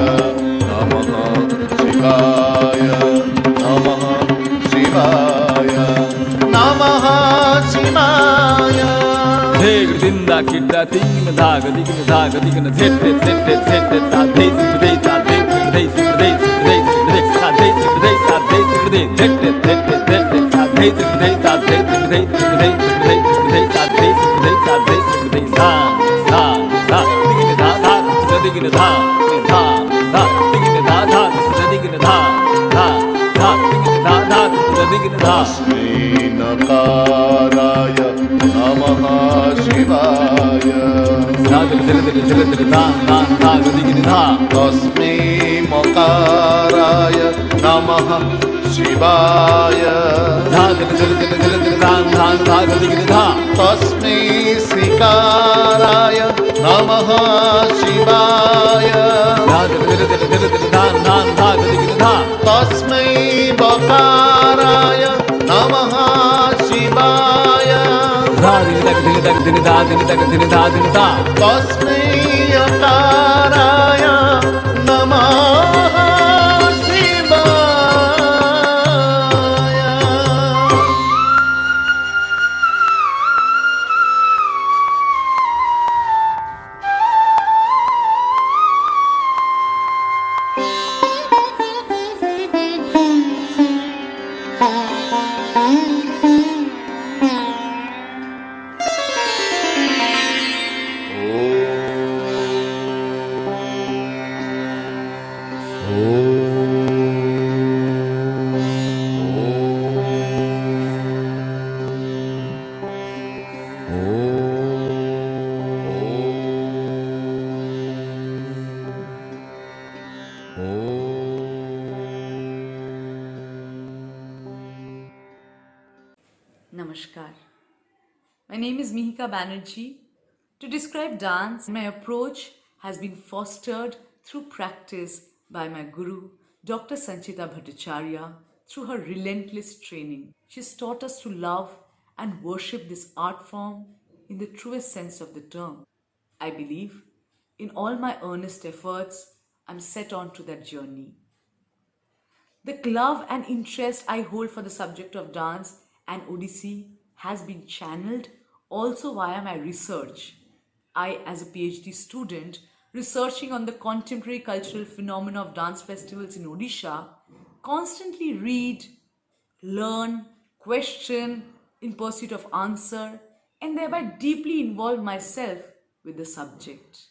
नमः शिवाय नमः शिवाय नमः शिवाय देग दिंदा कीटा तीन धा गदी धा गदी थे ता थे ता थे तस्मै नकाराय नमः शिवाय तस्मै मकाराय नमः शिवाय तस्मै श्रीकाराय नमः शिवाय तस्मै बकाराय नमः शिवाय तस्मै अकाराय नमः शिवाय Namaskar. My name is Mihika Banerjee. To describe dance, my approach has been fostered through practice by my guru, Dr. Sanchita Bhattacharya, through her relentless training. She's taught us to love and worship this art form in the truest sense of the term. I believe in all my earnest efforts, I'm set on to that journey. The love and interest I hold for the subject of dance and Odissi has been channeled also via my research. I, as a PhD student, researching on the contemporary cultural phenomena of dance festivals in Odisha, constantly read, learn, question in pursuit of answer, and thereby deeply involve myself with the subject.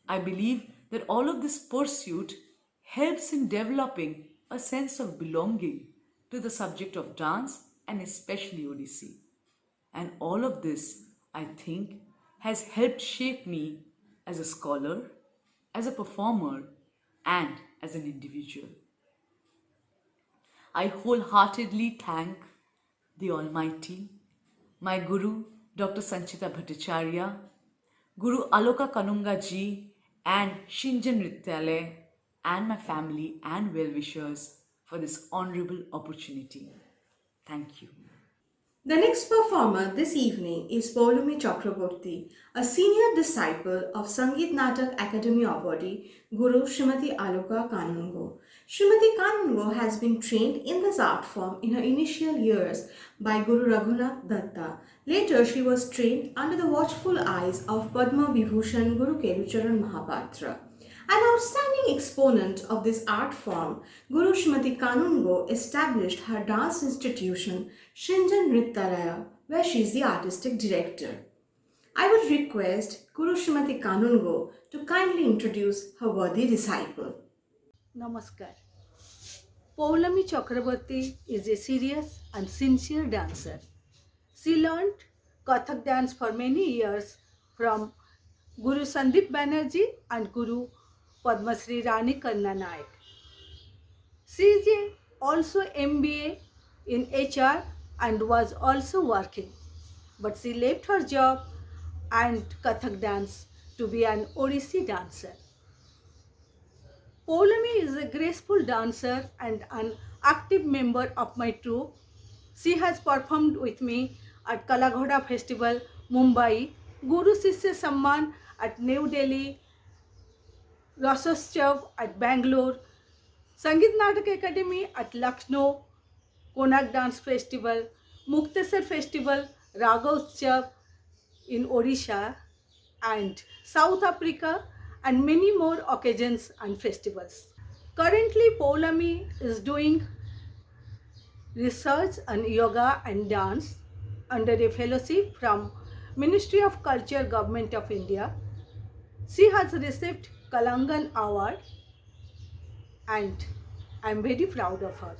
I believe that all of this pursuit helps in developing a sense of belonging to the subject of dance and especially Odissi. And all of this, I think, has helped shape me as a scholar, as a performer, and as an individual. I wholeheartedly thank the Almighty, my Guru, Dr. Sanchita Bhattacharya, Guru Aloka Kanunga ji, and Shinjan Nrityalaya, and my family and well-wishers for this honorable opportunity. Thank you. The next performer this evening is Poulami Chakraborty, a senior disciple of Sangeet Natak Academy Awardee Guru Srimati Aloka Kanungo. Srimati Kanungo has been trained in this art form in her initial years by Guru Raghunath Datta. Later, she was trained under the watchful eyes of Padma Vibhushan Guru Kelucharan Mahapatra. An outstanding exponent of this art form, Guru Srimati Kanungo established her dance institution, Shinjan Nrityalaya, where she is the artistic director. I would request Guru Srimati Kanungo to kindly introduce her worthy disciple. Namaskar. Poulami Chakraborty is a serious and sincere dancer. She learned Kathak dance for many years from Guru Sandeep Banerjee and Guru Padma Shri Rani Kanna Naik. She is also MBA in HR and was also working, but she left her job and Kathak dance to be an Odissi dancer. Poulami is a graceful dancer and an active member of my troupe. She has performed with me at Kalaghoda Festival, Mumbai, Guru Shishya Samman at New Delhi, Rasotsav at Bangalore, Sangeet Natak Academy at Lucknow, Konark Dance Festival, Muktesar Festival, Ragotsav in Odisha, and South Africa, and many more occasions and festivals. Currently, Poulami is doing research on yoga and dance under a fellowship from Ministry of Culture, Government of India. She has received Kalangan Award and I am very proud of her.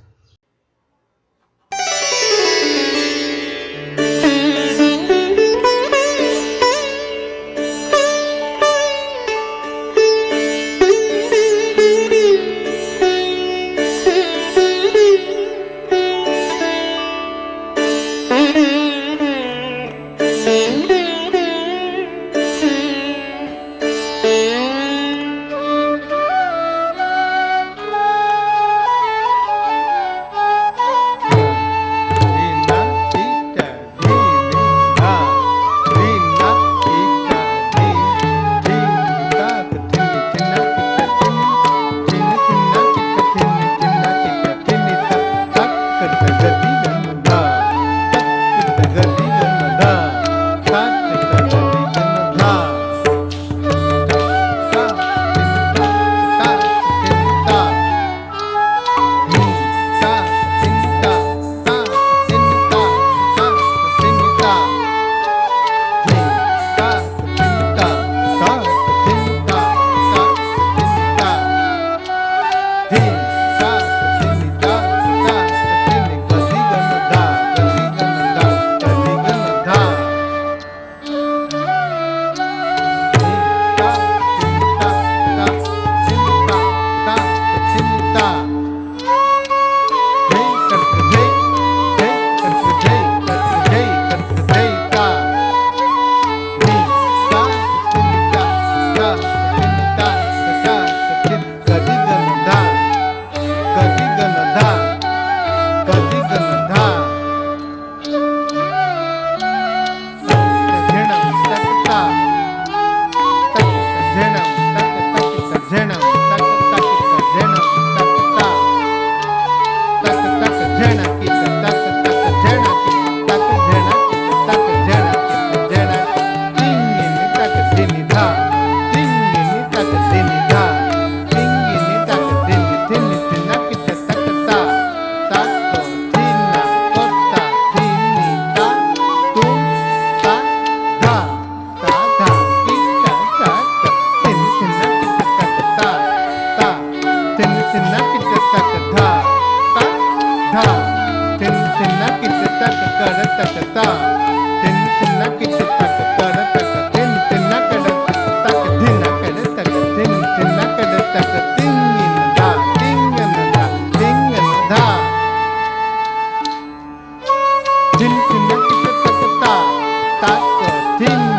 Ding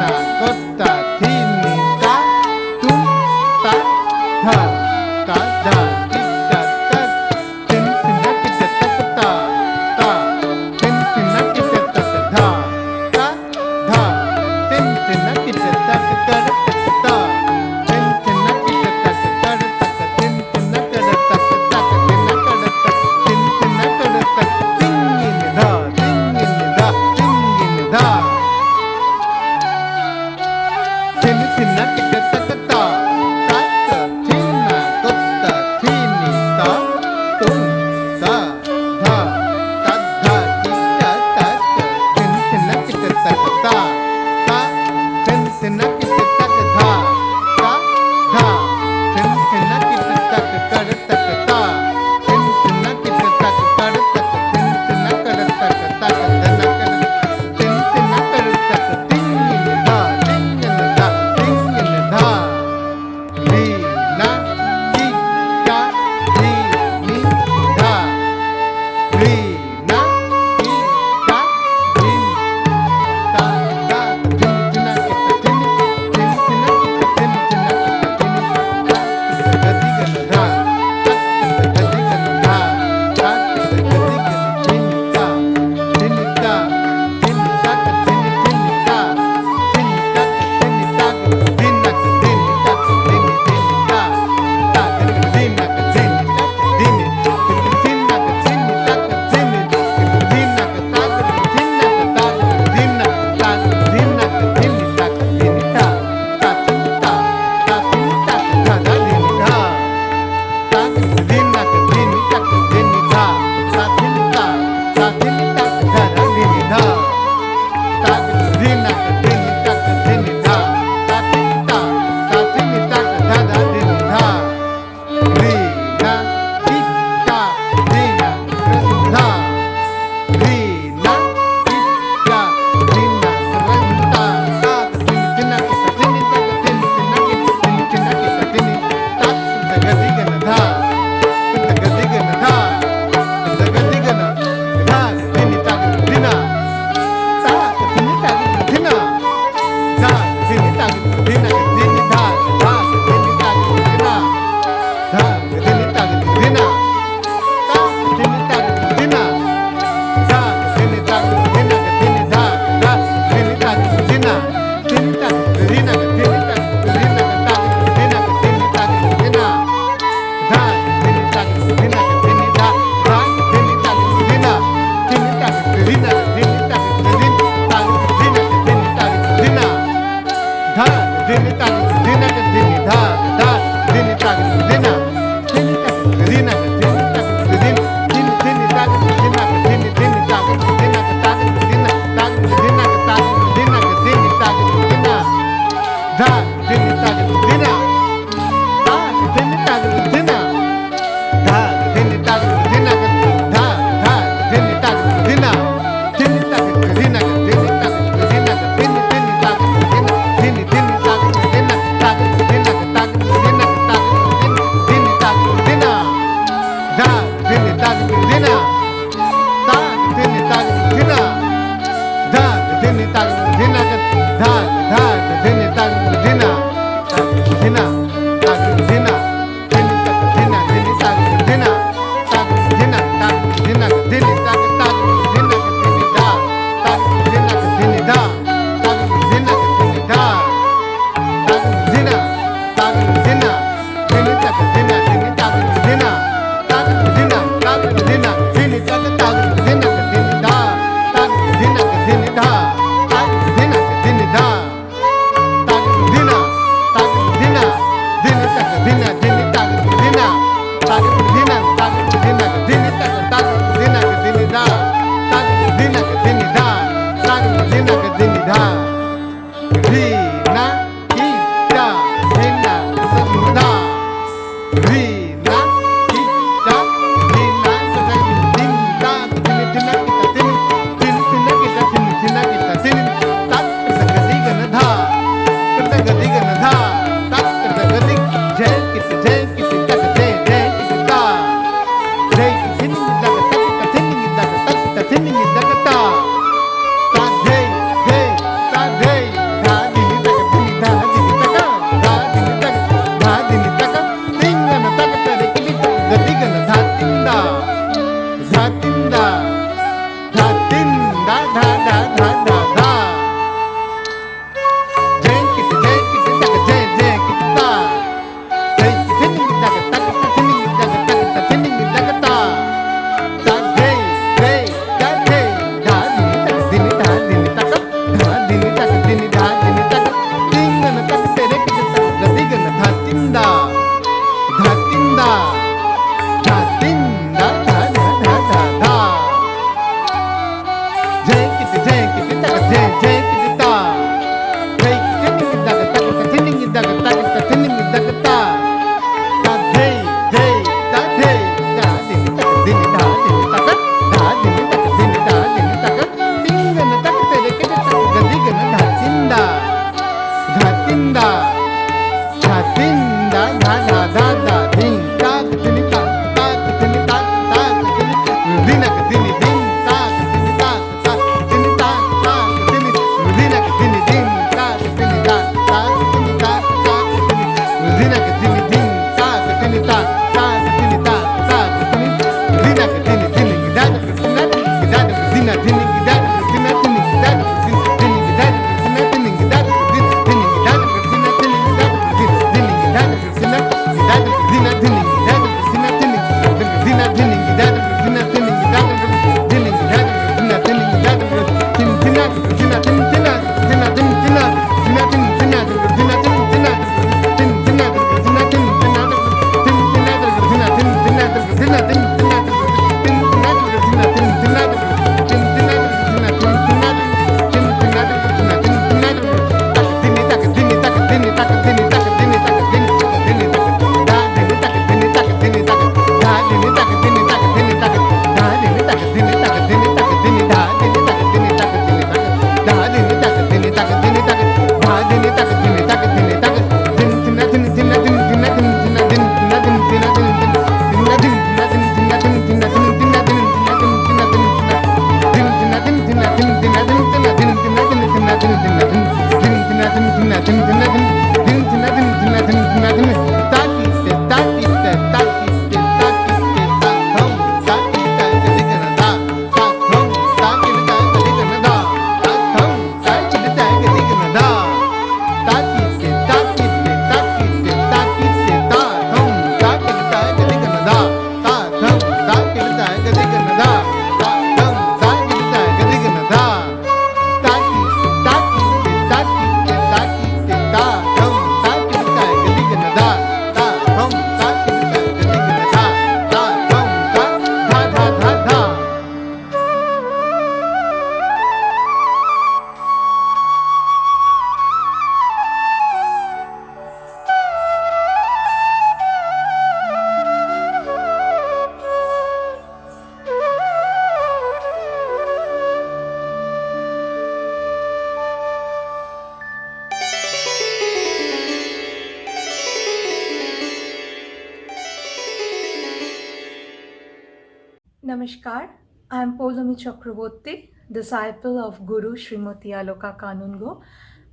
Namaskar, I am Poulami Chakraborty, disciple of Guru Srimati Aloka Kanungo.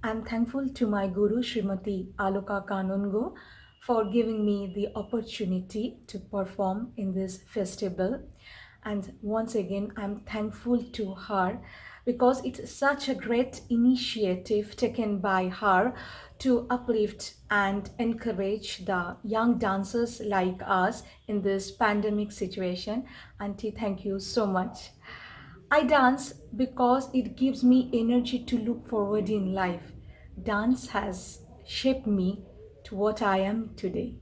I am thankful to my Guru Srimati Aloka Kanungo for giving me the opportunity to perform in this festival. And once again, I am thankful to her because it's such a great initiative taken by her to uplift and encourage the young dancers like us in this pandemic situation. Auntie, thank you so much. I dance because it gives me energy to look forward in life. Dance has shaped me to what I am today.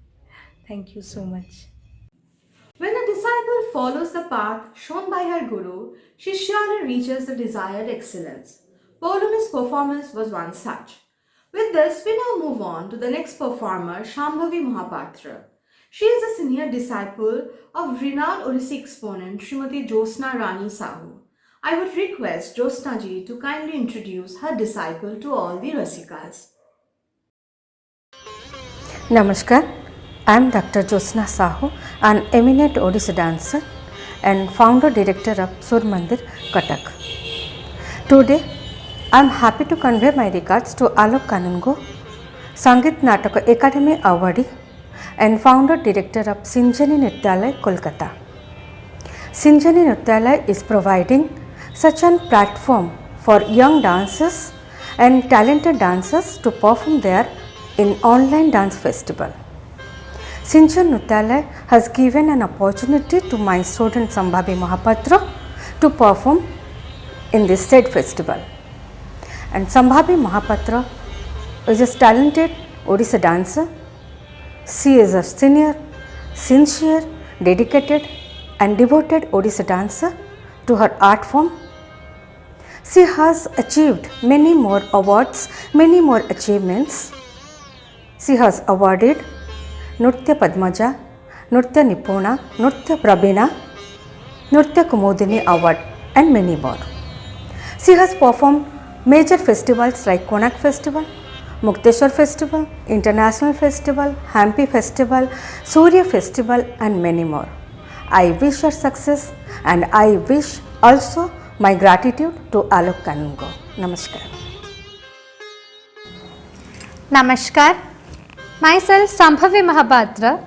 Thank you so much. When a disciple follows the path shown by her guru, she surely reaches the desired excellence. Poulomi's performance was one such. With this, we now move on to the next performer, Shambhavi Mahapatra. She is a senior disciple of renowned Odissi exponent Srimati Josna Rani Sahu. I would request Josna ji to kindly introduce her disciple to all the Rasikas. Namaskar, I am Dr. Josna Sahu, an eminent Odissi dancer and founder director of Sur Mandir, Cuttack. Today, I am happy to convey my regards to Alok Kanungo, Sangeet Natak Academy awardee and founder director of Sinjani Nrityalaya, Kolkata. Sinjani Nrityalaya is providing such a platform for young dancers and talented dancers to perform there in online dance festival. Sinjani Nrityalaya has given an opportunity to my student Shambhavi Mahapatra to perform in this said festival. And Shambhavi Mahapatra is a talented Odissi dancer. She is a senior, sincere, dedicated and devoted Odissi dancer to her art form. She has achieved many more awards, many more achievements. She has awarded Nritya Padmaja, Nritya Nipuna, Nritya Prabina, Nritya Kumudini Award and many more. She has performed major festivals like Konark Festival, Mukteshwar Festival, International Festival, Hampi Festival, Surya Festival and many more. I wish her success and I wish also my gratitude to Alok Kanungo. Namaskar. Namaskar. Myself Shambhavi Mahapatra.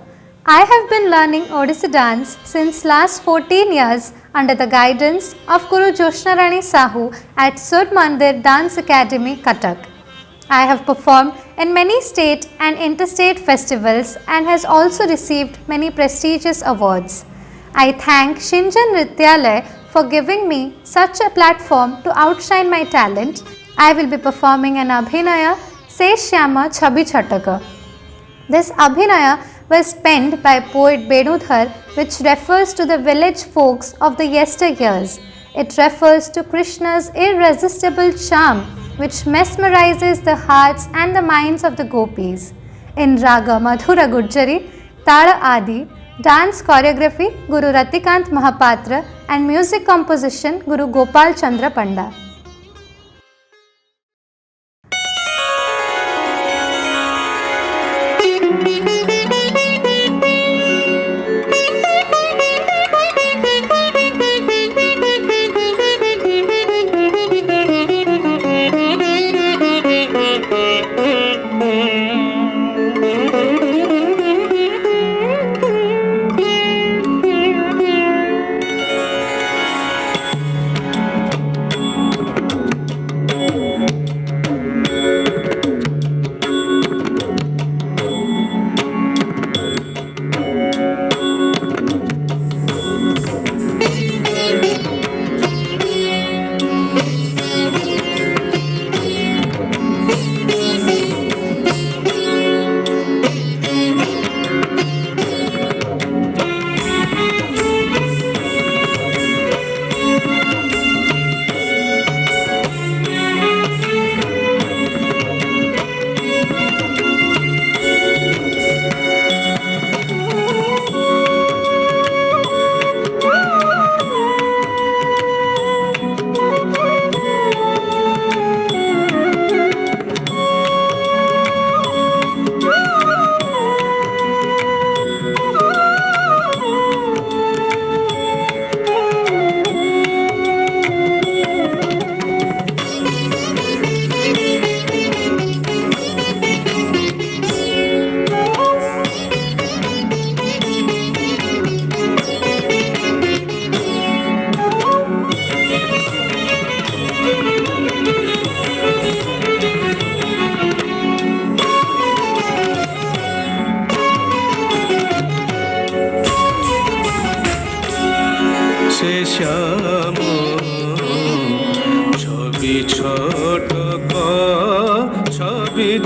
I have been learning Odissi dance since last 14 years under the guidance of Guru Josna Rani Sahu at Sur Mandir Dance Academy, Cuttack. I have performed in many state and interstate festivals and has also received many prestigious awards. I thank Sinjani Nrityalaya for giving me such a platform to outshine my talent. I will be performing an Abhinaya Se Shyama Chhabi Chhataka. This Abhinaya was penned by poet Benudhar, which refers to the village folks of the yesteryears. It refers to Krishna's irresistible charm, which mesmerizes the hearts and the minds of the gopis. In Raga Madhura Gurjari, Tala Adi, dance choreography Guru Ratikant Mahapatra and music composition Guru Gopal Chandra Panda.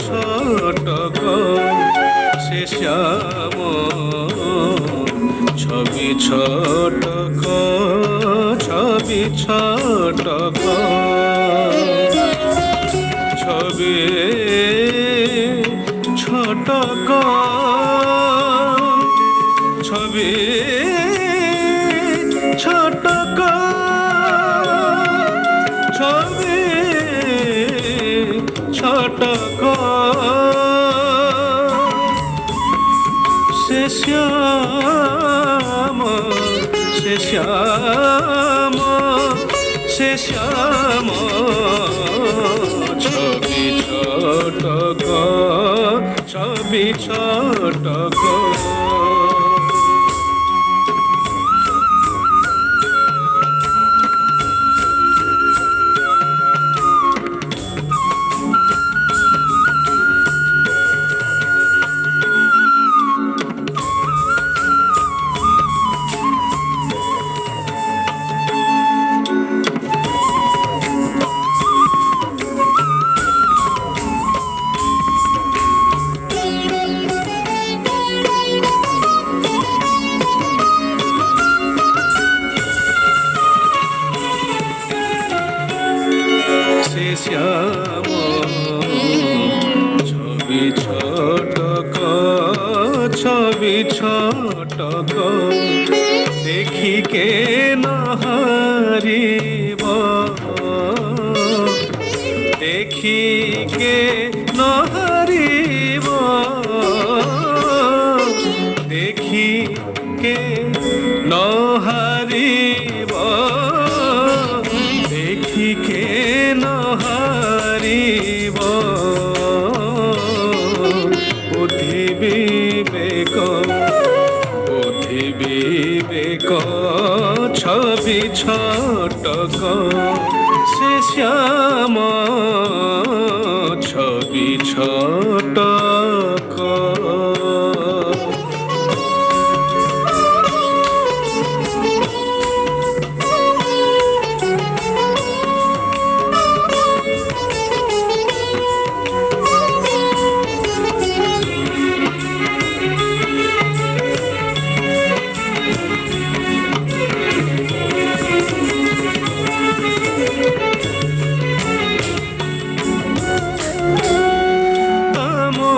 ছটক সে শ্যাম ছবি ছটক ছবি ছটক ছবি ছটক ছবি ছটক ছবি ছটক সে শ্যাম সে শ্যাম সে শ্যাম ছবি ছটক ছবি ছটক শ্যাম ছবি ছটক ছবি ছটক দেখিকে নহারিব দেখিকে নহারিব দেখিকে নহারিব দেখিকে নহারিব বুদ্ধি বিবেক ছবি ছটক সে শ্যাম ছবি ছটক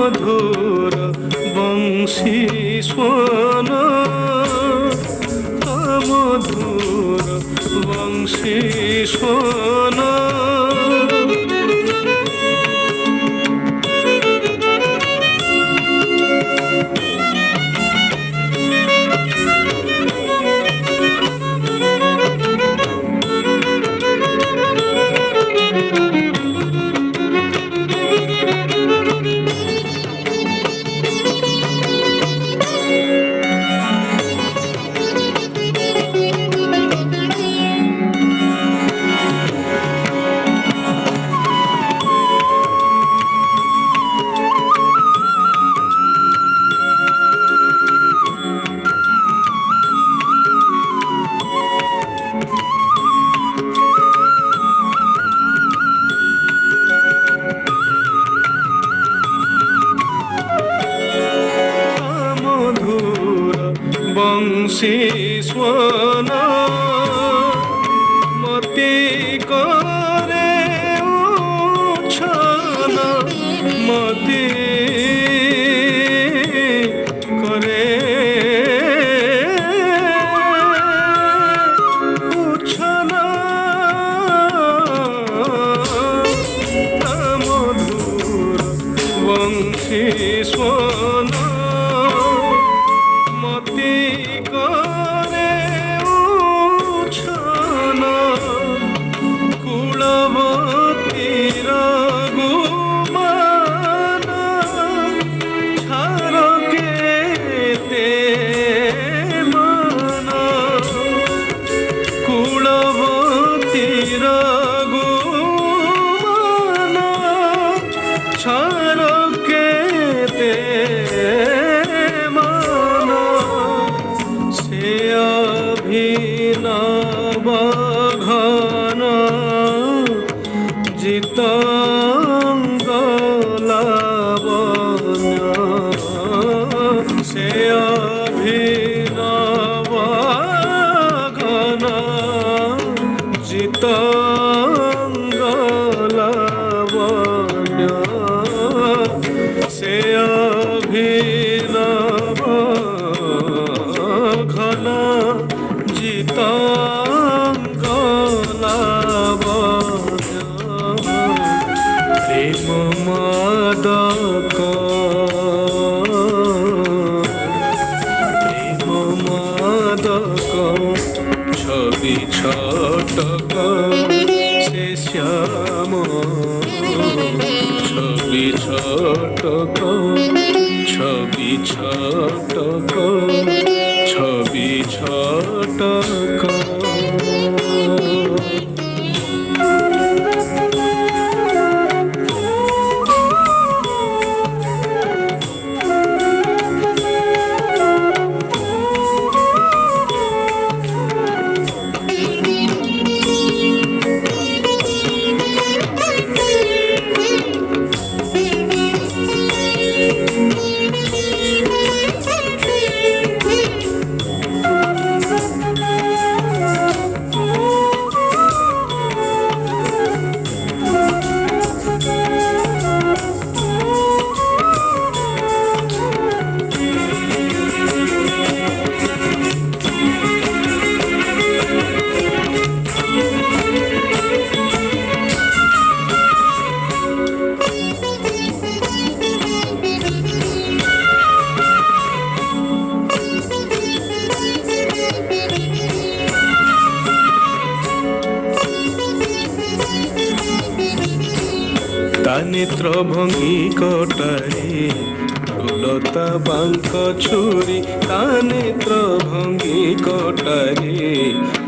মধুর বংশী স্বন মধুর বংশী স্বন বংশী স্বন মতি করে উচ্ছন মতি করে উচ্ছন মধুর বংশী স্বন মতি করে উচ্ছন কুলবতীর গুমান ছাড় কেতে মান কুলবতীর গুমান ছাড় কেতে অভিনব ঘন জিতঙ্গলা মাদক প্রেম মাদক ছবি ছটক সে শ্যাম ছবি ছটক ছবি ছটক ছবি ছটক তা নেত্র ভঙ্গি কটারে ভ্রুলতা বাঙ্ক ছুরি তা নেত্র ভঙ্গি কটারে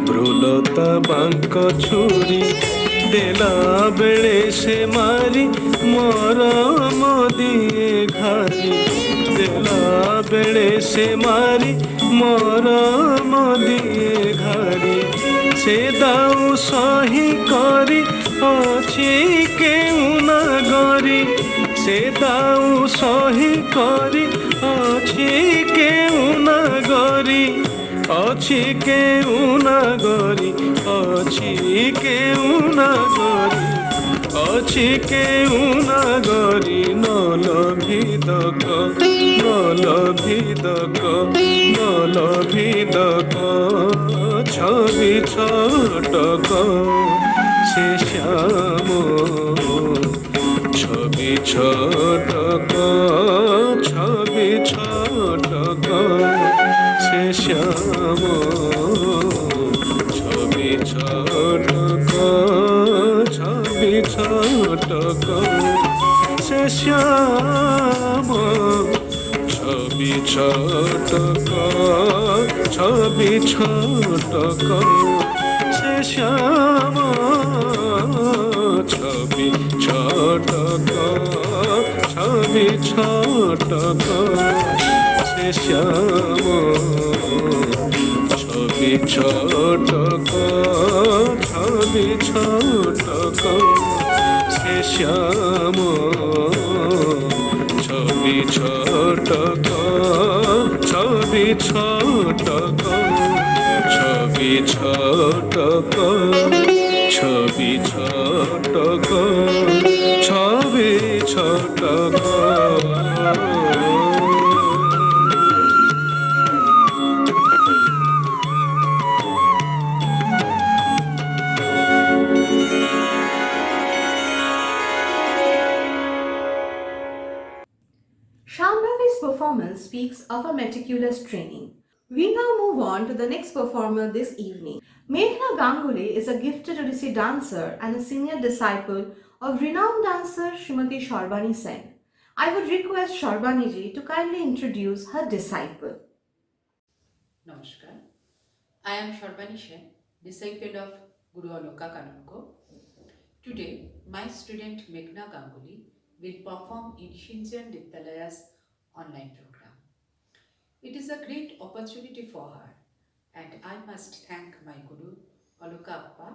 ভ্রুলতা বাঙ্ক ছুরি দেলা বেড়ে সে মারি মরম দিয়ে ঘারি দেলা বেড়ে সে মারি মরম দিয়ে ঘারি সে দাও সহি করি ଅଛି କେଉଁ ନଗରୀ ସେ ଦାଉ ସହି କରି ଅଛି କେଉଁ ନଗରୀ ଅଛି କେଉଁ ନଗରୀ ଅଛି କେଉଁ ନଗରୀ ଅଛି କେଉଁ ନଗରୀ ନଲଭିଦକ ନଲଭିଦକ ନଲଭିଦକ ছবি ছটক সে শ্যাম ছবি ছটক ছবি ছটক সে শ্যাম ছবি ছটক ছবি ছটক সে শ্যাম ছবি ছটক ছবি ছটক সে শ্যাম ছবি ছটক ছবি ছটক সে শ্যাম ছবি ছটক ছবি ছটক সে শ্যাম ছবি ছটক ছবি ছটক ছবি ছটক ছবি ছটক ছবি ছটক Shambhavi's performance speaks of a meticulous training. We now move on to the next performer this evening. Meghna Ganguly is a gifted Odissi dancer and a senior disciple of renowned dancer Srimati Sharbani Sen. I would request Sharbani ji to kindly introduce her disciple. Namaskar. I am Sharbani Sen, disciple of Guru Aloka Kanunko. Today, my student Meghna Ganguly will perform in Shinjan Dittalaya's online program. It is a great opportunity for her, and I must thank my Guru Aloka Appa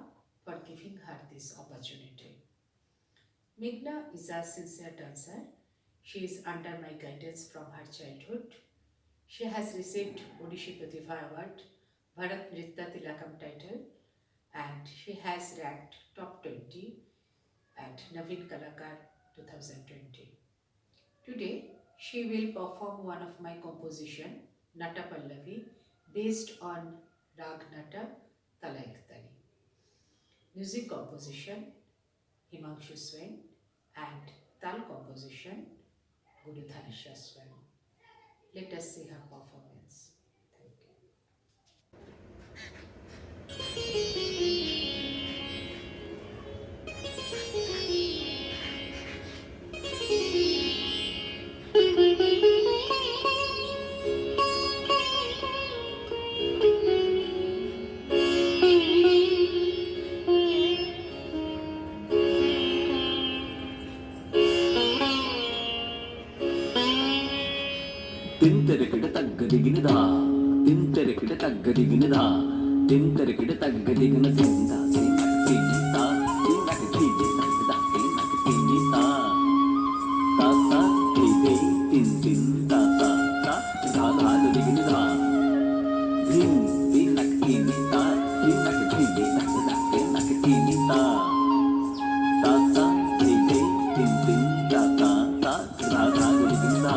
for giving her this opportunity. Meghna is a sincere dancer. She is under my guidance from her childhood. She has received Odissi Pratibha Award, Bharat Nritya Tilakam title, and she has ranked top 20 at Navin Kalakar 2020. Today, she will perform one of my composition, Nata Pallavi, based on Rag Nata Talayaktali. Music composition, Himanshu Swain, and Tal composition, Guru Dhanisha Swam. Let us see her performance. Thank you. ತಿಂತೆರೆಕಿಡ ತಗ್ಗದಿಗಿನದ ತಿಂತೆರೆಕಿಡ ತಗ್ಗದಿಗಿನದ ತಿಂತೆರೆಕಿಡ ತಗ್ಗದಿಗಿನ ತಿಂದ ತಿಂತ ತಿಂದಕ ತಿಂದ ತಿಂದಕ ತಿಂದ ತಾತ ತಿಂದೆ ತಿಂದ ತಾತ ದಾದಾದಿಗಿನದ ತಿಂ ತಿಂದಕ ತಿಂದ ತಿಂದಕ ತಿಂದ ತಿಂದಕ ತಿಂದ ತಾತ ತಿಂದೆ ತಿಂದ ತಾತ ದಾದಾದಿಗಿನದ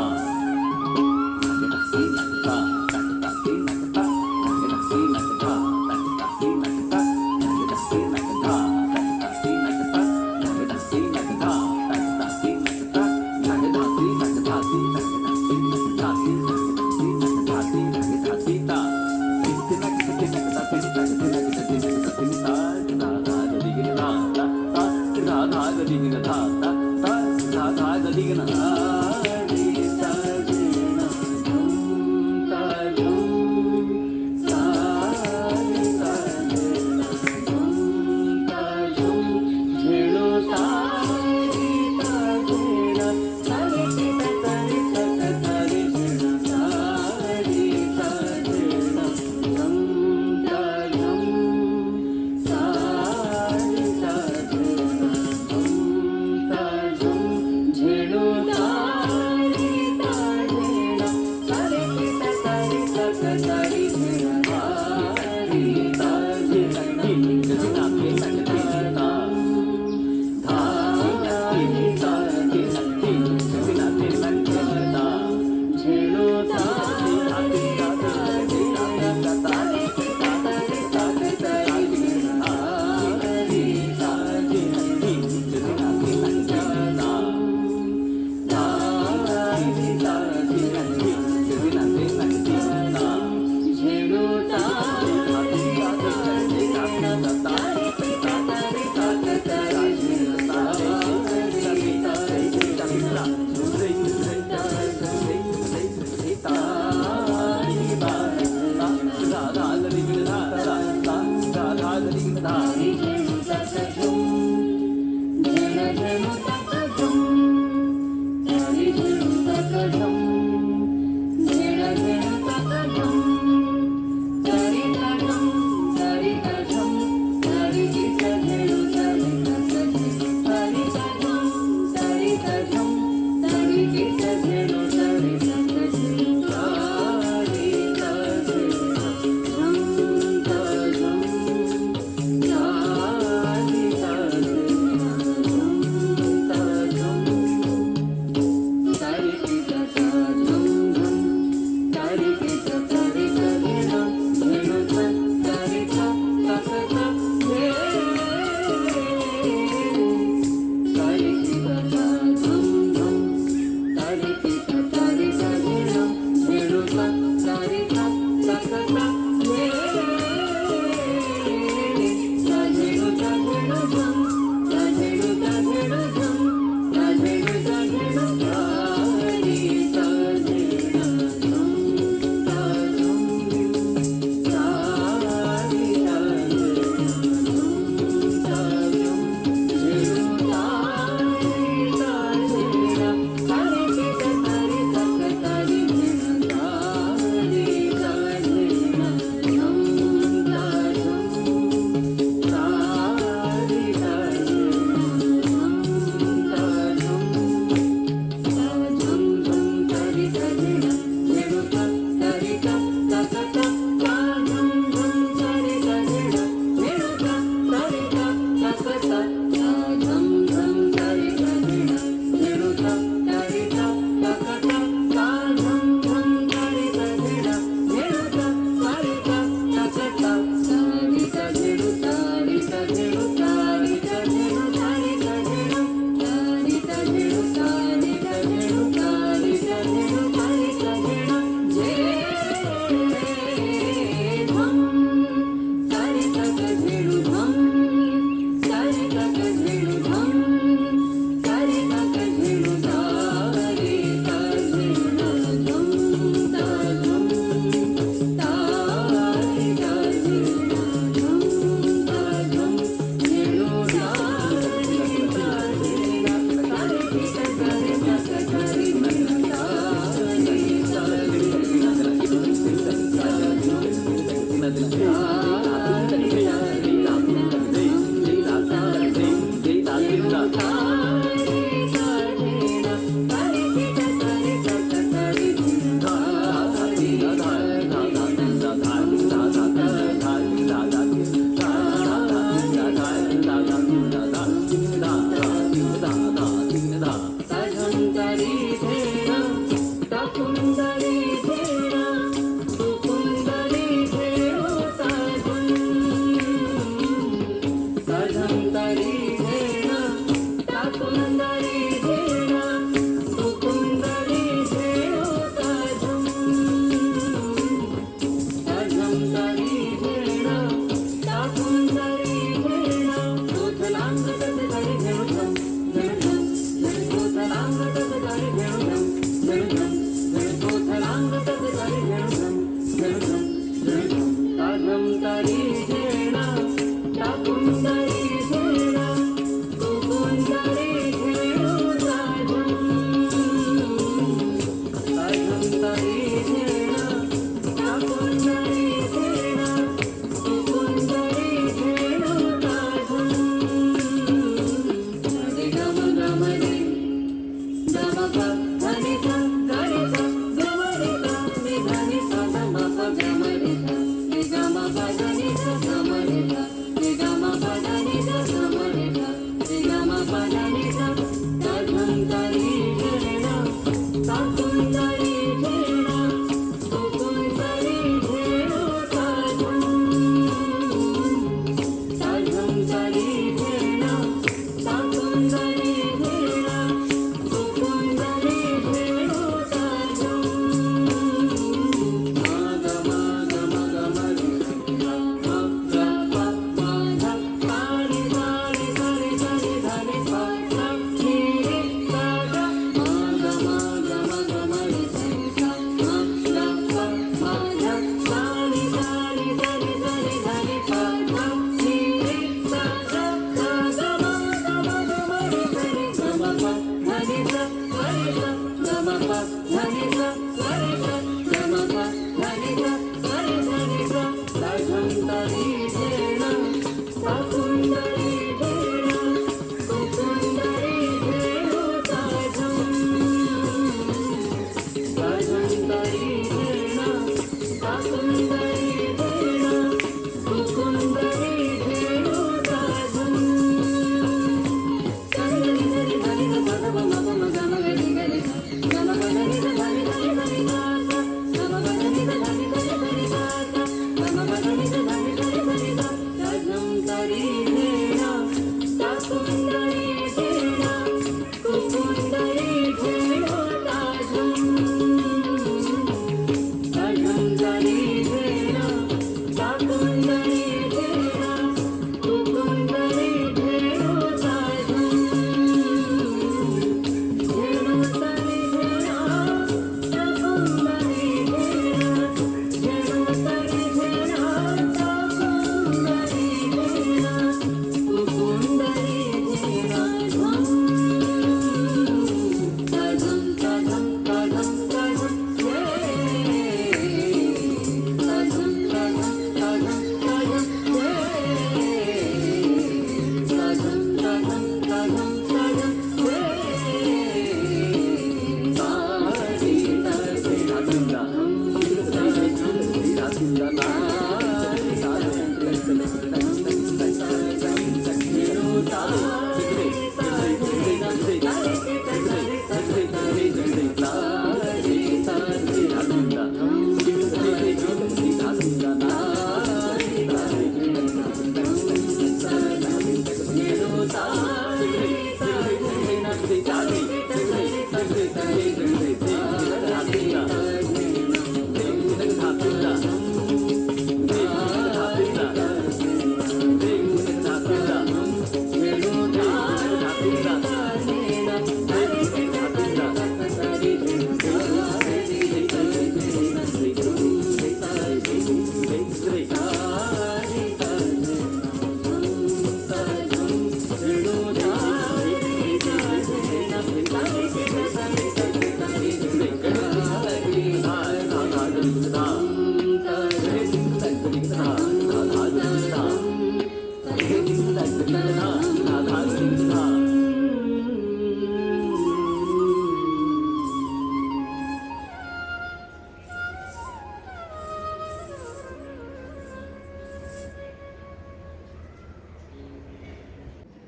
Thank you.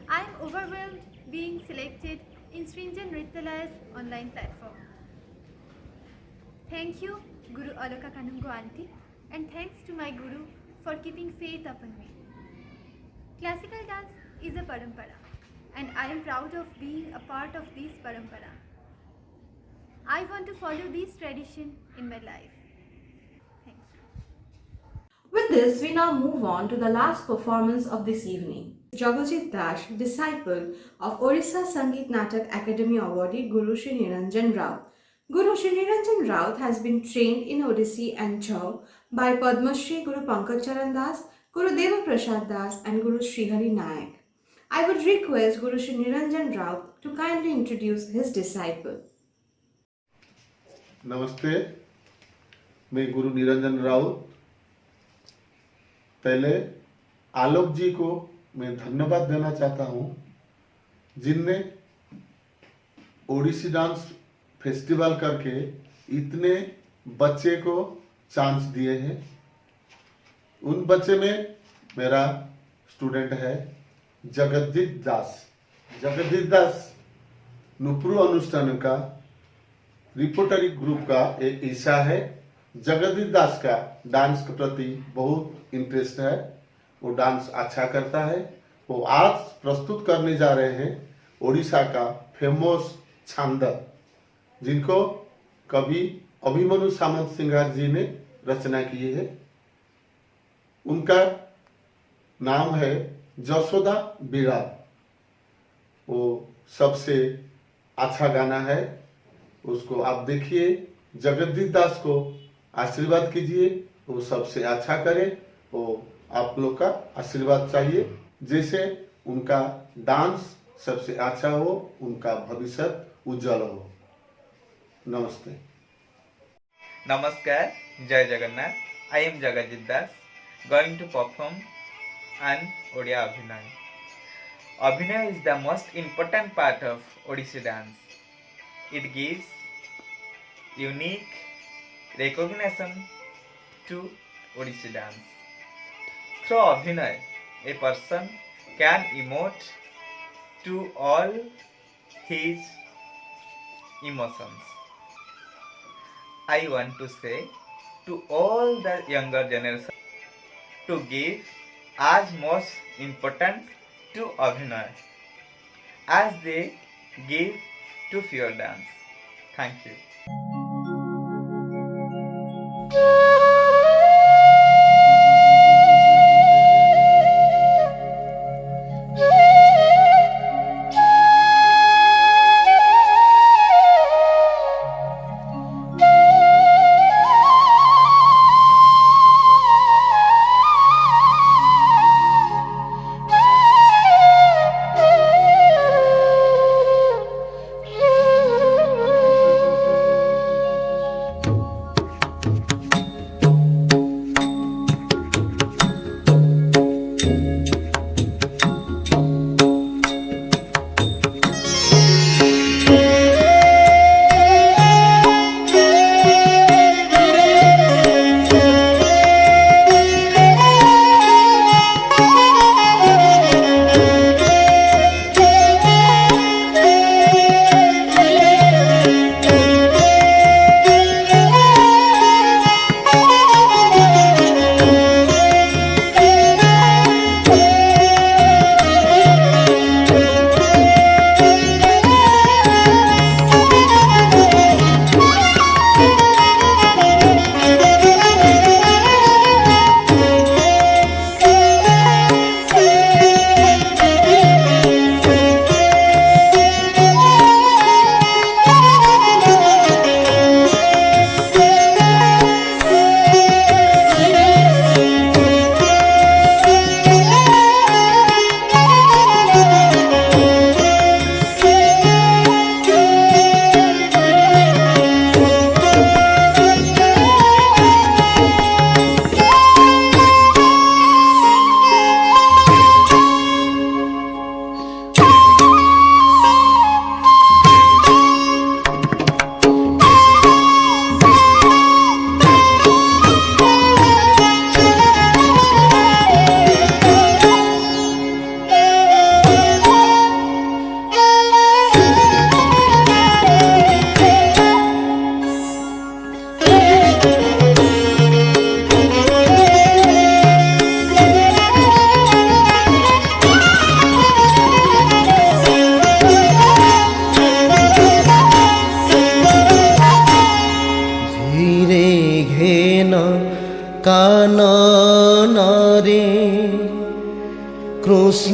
I am overwhelmed being selected in Srinjan Nrityalaya's online platform. Thank you, Guru Aloka Kanungo Aunty, and thanks to my Guru for keeping faith upon me. Classical dance is a parampara, and I am proud of being a part of this parampara. I want to follow this tradition in my life. With this, we now move on to the last performance of this evening. Jagajit Das, disciple of Orissa Sangeet Natak Academy awardee Guru Shri Niranjan Rao. Guru Shri Niranjan Rao has been trained in Odissi and Chau by Padma Shri Guru Pankaj Charan Das, Guru Deva Prasad Das and Guru Srihari Nayak. I would request Guru Shri Niranjan Rao to kindly introduce his disciple. नमस्ते, मैं गुरु निरंजन राउत। पहले आलोक जी को मैं धन्यवाद देना चाहता हूँ, जिनने ओडिसी डांस फेस्टिवल करके इतने बच्चे को चांस दिए हैं। उन बच्चे में मेरा स्टूडेंट है जगदीश दास। जगदीश दास नुपुर अनुष्ठान का रिपोर्टरी ग्रुप का एक हिस्सा है। जगदीश दास का डांस के प्रति बहुत इंटरेस्ट है, वो डांस अच्छा करता है। वो आज प्रस्तुत करने जा रहे हैं ओडिशा का फेमस छांद, जिनको कवि अभिमन्यु सामंत सिंगार जी ने रचना की है। उनका नाम है जसोदा बीड़ा। वो सबसे अच्छा गाना है, उसको आप देखिए। जगदीश दास को आशीर्वाद कीजिए, वो सबसे अच्छा करे। वो आप लोग का आशीर्वाद चाहिए, जैसे उनका डांस सबसे अच्छा हो, उनका भविष्य उज्जवल हो। नमस्ते। Namaskar, Jai Jagannath. I am Jagajit Das, going to perform an Odia Abhinay. Abhinay is the most important part of Odissi dance. It gives unique recognition to Odissi dance. Through Abhinay, a person can emote to all his emotions. I want to say to all the younger generation to give as most important to Abhinay as they give to pure dance. Thank you.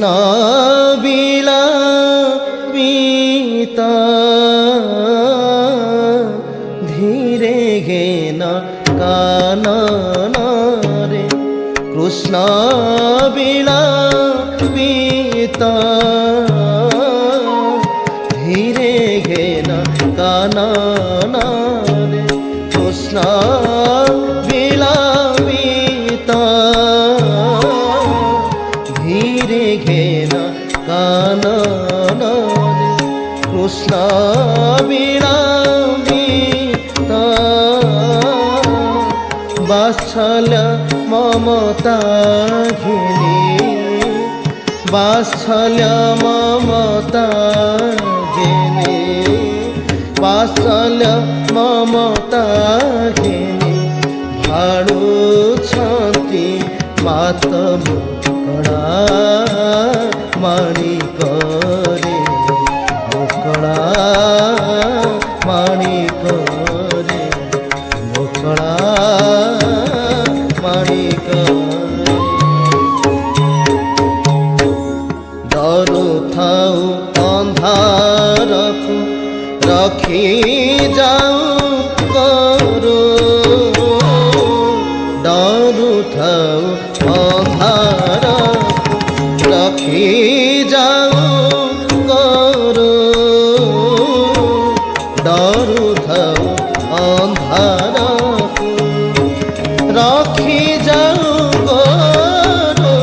Krishna বিলাপিতা ধীরে ঘেন কানন রে কৃষ্ণ বিলাপিতা ধীরে ঘেন কানন রে কৃষ্ণ বিলাপিতা ধীরে ঘেন কানন রে কৃষ্ণ বিলাপিতা বাৎসল্য মমতা ঘেনে বাৎসল্য মমতা ঘেনে বাৎসল্য মমতা ঘেনে ভাড়ুଛନ୍ତି মাত মুକଳା মাଣିକରେ ମୁକଳା ମାଣିକରେ ମୁକଳା ମାଣିକରେ ଡରୁଥାଉ ଅନ୍ଧାରକୁ ରଖି ଯାଉ କରୁ ଡରୁଥାଉ ଅନ୍ଧାରକୁ ରଖି ଯାଉ କରୁ ଡରୁଥାଉ ଅନ୍ଧାରକୁ ରଖି ଯାଉ କରୁ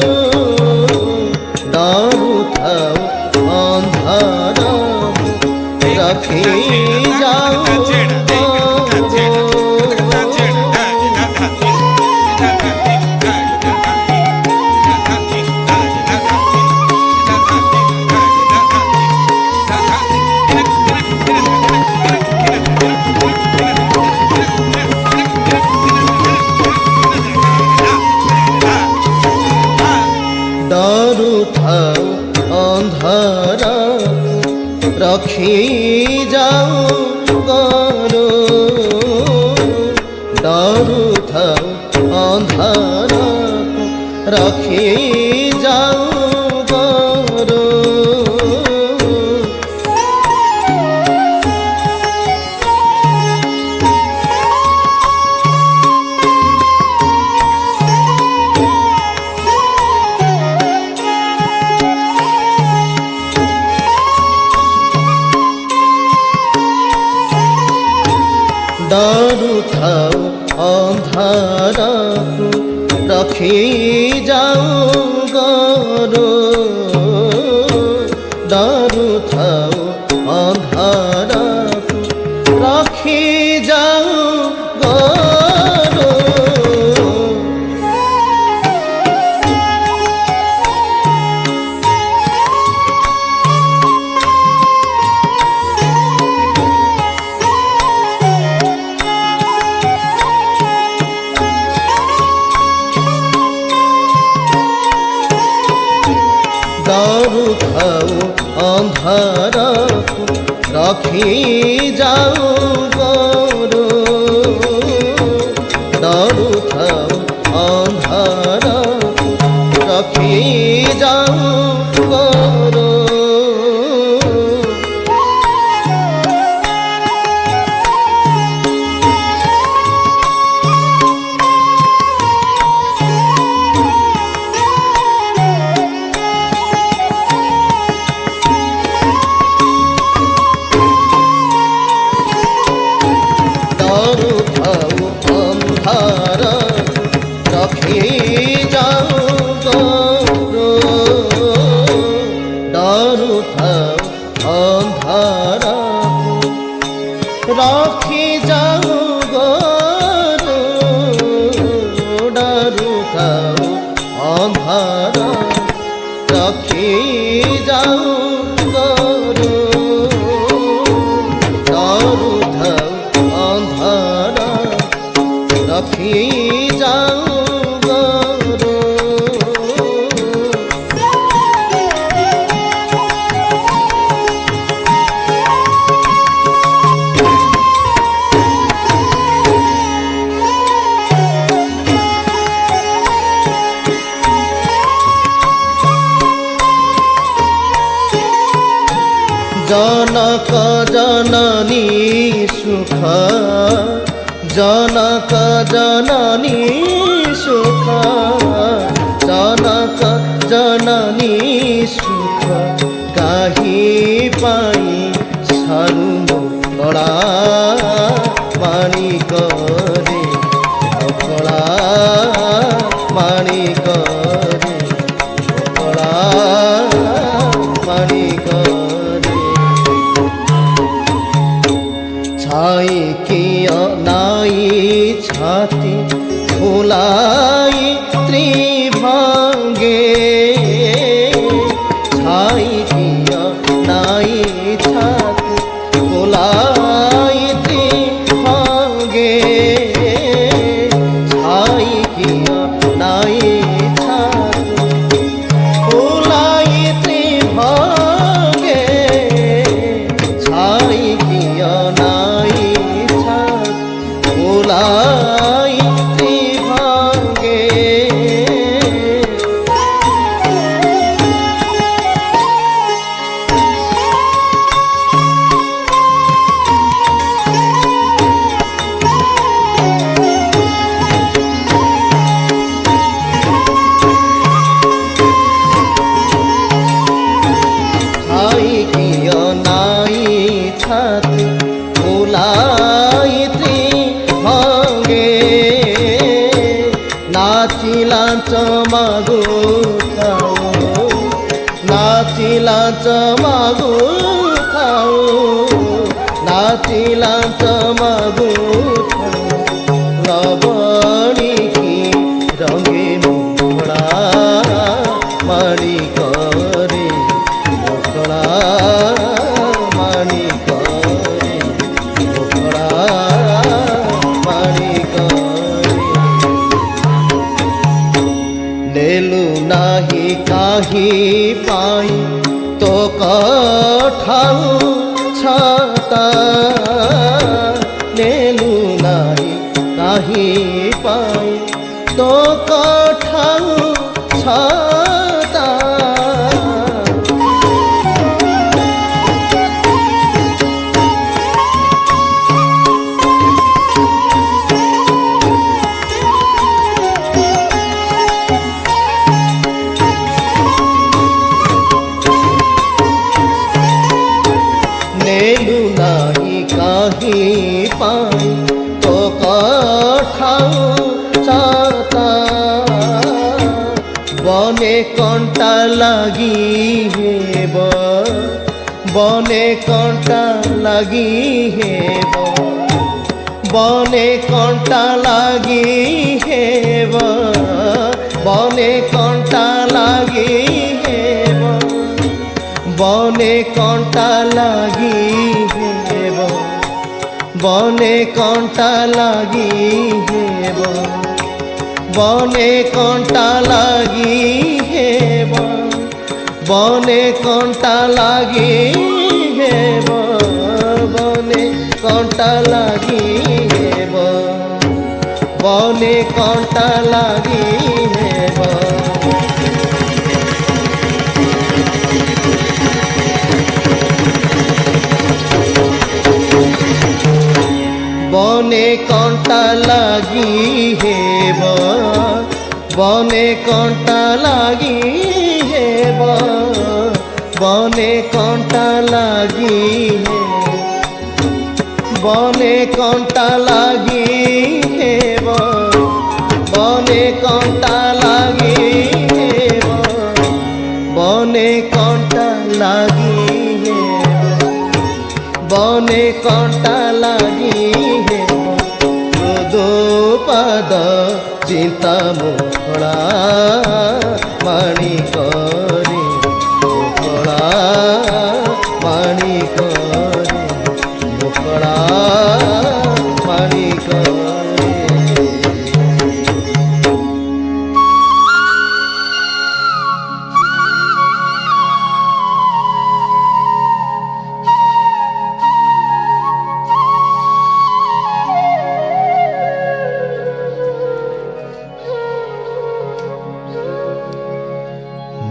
ଡରୁଥାଉ ଅନ୍ଧାରକୁ ରଖି ଯାଉ ଡରୁଥାଉ ଅନ୍ଧାର ରଖି ଯାଉ କରୁ ଡରୁଥାଉ ଅନ୍ଧାର ରଖି ଯାଉ କରୁ ଡରୁଥାଉ ଅନ୍ଧାରକୁ ରଖି ଯାଉ କରୁ ଡରୁଥାଉ ଅନ୍ଧାରକୁ ରଖି ଯାଉ କରୁ ଡରୁଥାଉ ଅନ୍ଧାରକୁ ରଖି ଯାଉ କରୁ ଡରୁଥାଉ ଅନ୍ଧାରକୁ ରଖି ଯାଉ କରୁ ଡରୁଥାଉ ଅନ୍ଧାରକୁ ରଖି ଯାଉ କରୁ ଡରୁଥାଉ ଅନ୍ଧାରକୁ ରଖି ଯାଉ କରୁ ଡରୁଥାଉ ଅନ୍ଧାର ରଖି ଯାଉ କରୁ ଡରୁଥାଉ ଅନ୍ଧାର ରଖି ଯାଉ କରୁ जनक जननी सुख जनक जननी सुख जनक जननी सुख गाही पाई सारू मोकड़ा माणिक रे मोकड़ा माणिक रे मोकड़ा माणिक छाई किया नाई छाती फुलाई त्रिभंगे छाई किया नाई छाती फुलाई त्रिभंगे छाई किया नाई छाती फुलाई त्रिभंगे छाई किया नाई छाती फुलाई त्रिभंगे छाई किया नाई छाती फुलाई त्रिभंगे नाचिला चमागु खाऊ नाचिला चमागु खाऊ नाचिला चमागु खाऊ लवणी की रंगे मुखड़ा मारी करे मुखड़ा मारी करे मुखड़ा मारी करे नेलु नाही काही पाई तो कठाऊ छाता नेलु नाही काही पाई तो कठाऊ छाता नेलु नाही काही पाई तो कठाऊ छाता बने कंटा लगी हेब बने कंटा लगी हेब बने कंटा लगी हेब बने कंटा लगी हेब बने कंटा लगी हेब बने कंटा लगी हेब बने कंटा लगी हेब बने कंटा लगी हेब बने कंटा लगी हेब बने कंटा लगी हेब बने कंटा लगी हेब बने कंटा लगी हेब बने कंटा लगी बने कंटा लगी हेब बने कंटा लगी हेब बने कंटा लगी हेब बने कंटा लगी हेब मृदु पद चिंता मुखड़ा माणी करे मुखड़ा माणी करे मुखड़ा माणी करे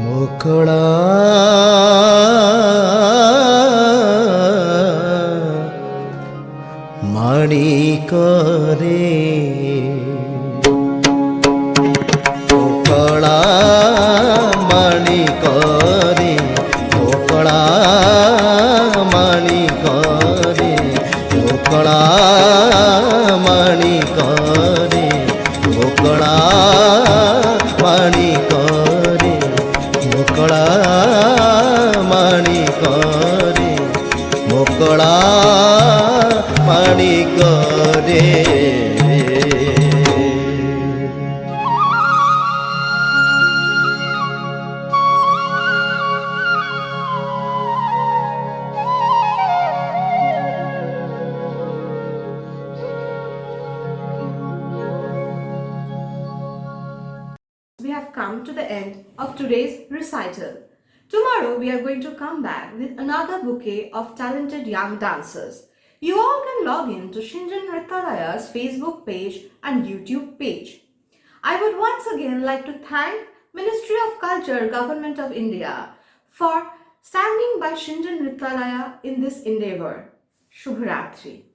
मुखड़ा माणिकरे गोकळा माणिकरे गोकळा माणिकरे गोकळा माणिकरे गोकळा माणिकरे गोकळा माणिकरे गोकळा माणिकरे We have come to the end of today's recital. Tomorrow we are going to come back with another bouquet of talented young dancers. You all can log in to Shinjan Nrittalaya's Facebook page and YouTube page. I would once again like to thank Ministry of Culture, Government of India for standing by Shinjan Nrittalaya in this endeavor. Shubhratri.